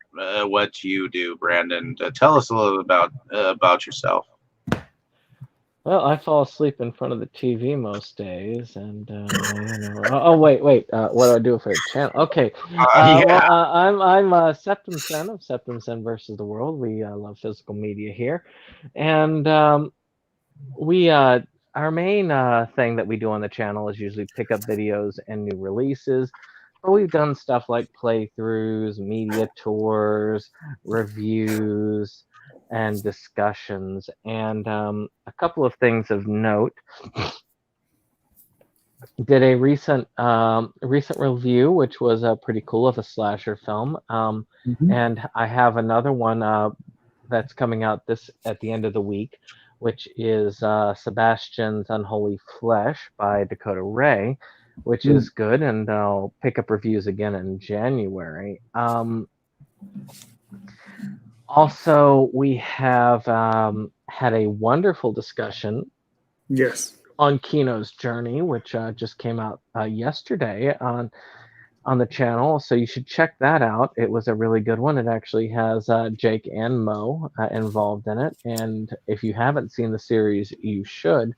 you do, Brandon? Tell us a little about yourself. Well, I fall asleep in front of the TV most days, and Oh wait. What do I do for a channel? Okay. Yeah. Well, I'm Septum Sen of Septum Sen versus the World. We love physical media here, and we our main thing that we do on the channel is usually pick up videos and new releases. But we've done stuff like playthroughs, media tours, reviews, and discussions. And a couple of things of note. Did a recent review, which was pretty cool, of a slasher film. And I have another one that's coming out at the end of the week, which is Sebastian's Unholy Flesh by Dakota Ray, which is good, and I'll pick up reviews again in January. Also, we have had a wonderful discussion on Kino's Journey, which just came out yesterday on the channel, so you should check that out. It was a really good one. It actually has Jake and Mo involved in it, and if you haven't seen the series, you should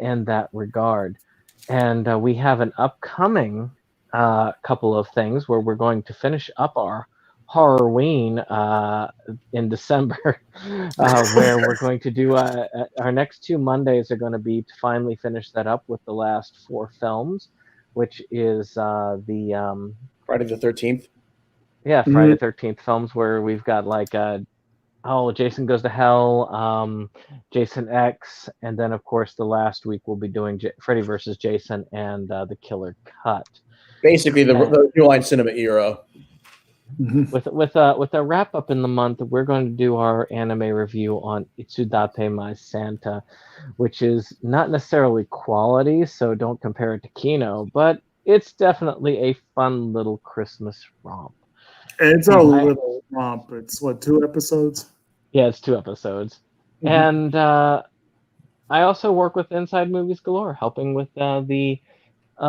in that regard. And we have an upcoming couple of things where we're going to finish up our Horrorween in December, where we're going to do our next 2 Mondays are going to be to finally finish that up with the last 4 films, which is the Friday the 13th. Friday 13th films, where we've got like Jason Goes to Hell, Jason X, and then of course the last week we'll be doing Freddy versus Jason and the Killer Cut. Basically, the New Line Cinema era. With a wrap up in the month, we're going to do our anime review on Itsudate My Santa, which is not necessarily quality, so don't compare it to Kino, but it's definitely a fun little Christmas romp. It's a little romp. It's what, 2 episodes? Yeah, it's 2 episodes. And I also work with Inside Movies Galore, helping with the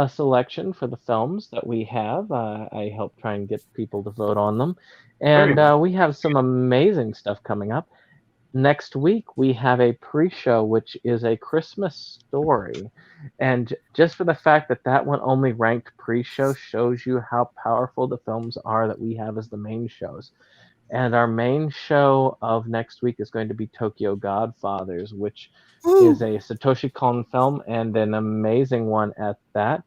selection for the films that we have. I help try and get people to vote on them. And we have some amazing stuff coming up. Next week, we have a pre-show, which is a Christmas story. And just for the fact that that one only ranked pre-show shows you how powerful the films are that we have as the main shows. And our main show of next week is going to be Tokyo Godfathers, which is a Satoshi Kon film and an amazing one at that.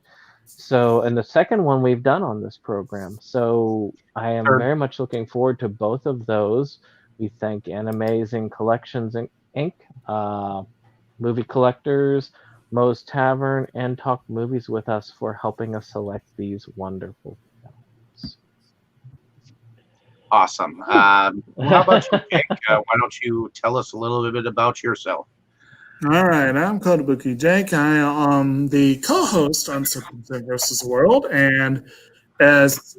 So, and the second one we've done on this program. So I am very much looking forward to both of those. We thank Animazing Collections Inc., Movie Collectors, Moe's Tavern, and Talk Movies with us for helping us select these wonderful films. Awesome. How about you, Jake? Why don't you tell us a little bit about yourself? All right, I'm Kotobuki Jake. I am the co-host on Circumstance versus World, and as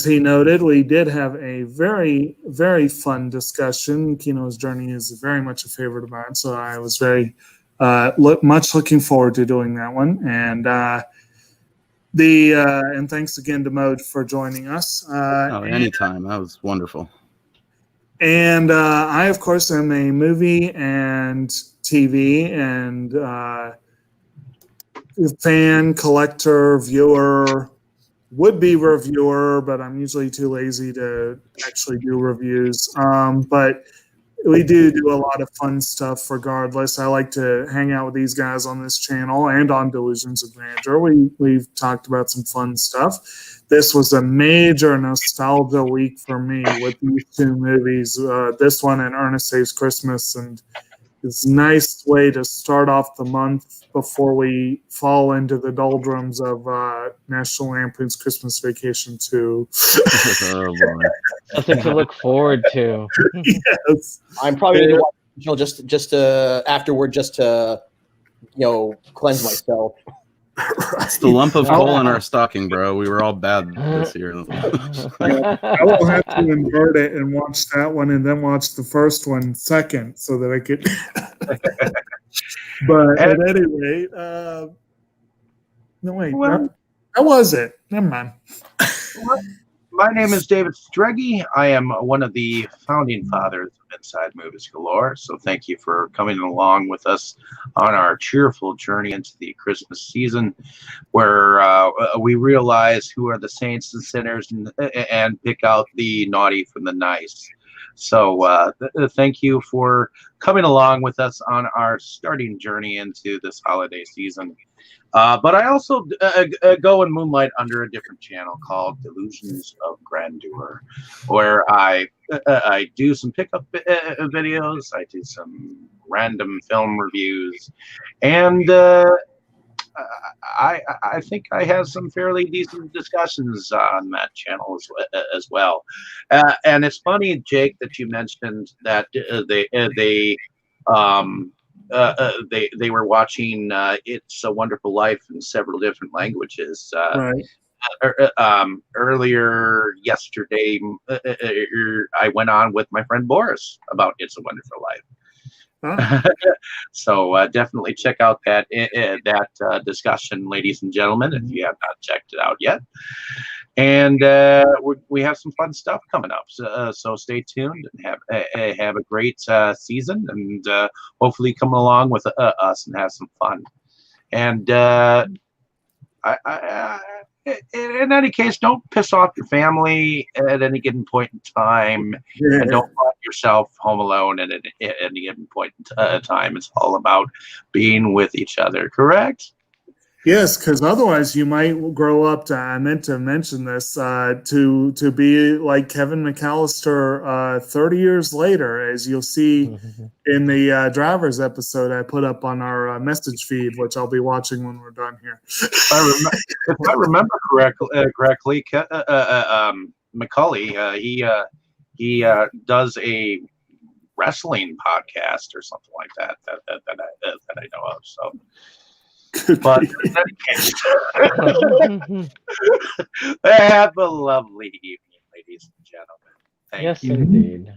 he noted, we did have a very, very fun discussion. Kino's Journey is very much a favorite of mine, so I was very much looking forward to doing that one. And and thanks again to Mode for joining us. Anytime. That was wonderful. And I, of course, am a movie and TV and fan, collector, viewer, would-be reviewer, but I'm usually too lazy to actually do reviews. But we do a lot of fun stuff regardless. I like to hang out with these guys on this channel and on Delusions of Grandeur. We've talked about some fun stuff. This was a major nostalgia week for me with these 2 movies, this one and Ernest Saves Christmas, and it's a nice way to start off the month before we fall into the doldrums of National Lampoon's Christmas Vacation 2. Oh, boy. Something to look forward to. Yes. I'm probably going to watch the show just afterward, just to cleanse myself. It's the lump of coal in our stocking, bro. We were all bad this year. I will have to invert it and watch that one and then watch the first one second so that I could. But at any rate, no, wait. How was it? Never mind. My name is David Streggy. I am one of the founding fathers of Inside Movies Galore. So thank you for coming along with us on our cheerful journey into the Christmas season, where we realize who are the saints and sinners and pick out the naughty from the nice. So thank you for coming along with us on our starting journey into this holiday season. But I also go and moonlight under a different channel called Delusions of Grandeur, where I do some pickup videos, I do some random film reviews, and I think I have some fairly decent discussions on that channel as well. And it's funny, Jake, that you mentioned that they were watching It's a Wonderful Life in several different languages. Right. Earlier yesterday, I went on with my friend Boris about It's a Wonderful Life. Huh? So definitely check out that discussion, ladies and gentlemen, if you have not checked it out yet. And we have some fun stuff coming up, so stay tuned and have a great season, and hopefully come along with us and have some fun. And in any case, don't piss off your family at any given point in time, and don't let yourself home alone at any given point in time. It's all about being with each other, correct? Yes, because otherwise you might grow up to. I meant to mention this to be like Kevin McAllister 30 years later, as you'll see in the Drivers episode I put up on our message feed, which I'll be watching when we're done here. If I remember correctly, Macaulay, he does a wrestling podcast or something like that I know of. So, but in any case, have a lovely evening, ladies and gentlemen. Thank Yes, you. indeed.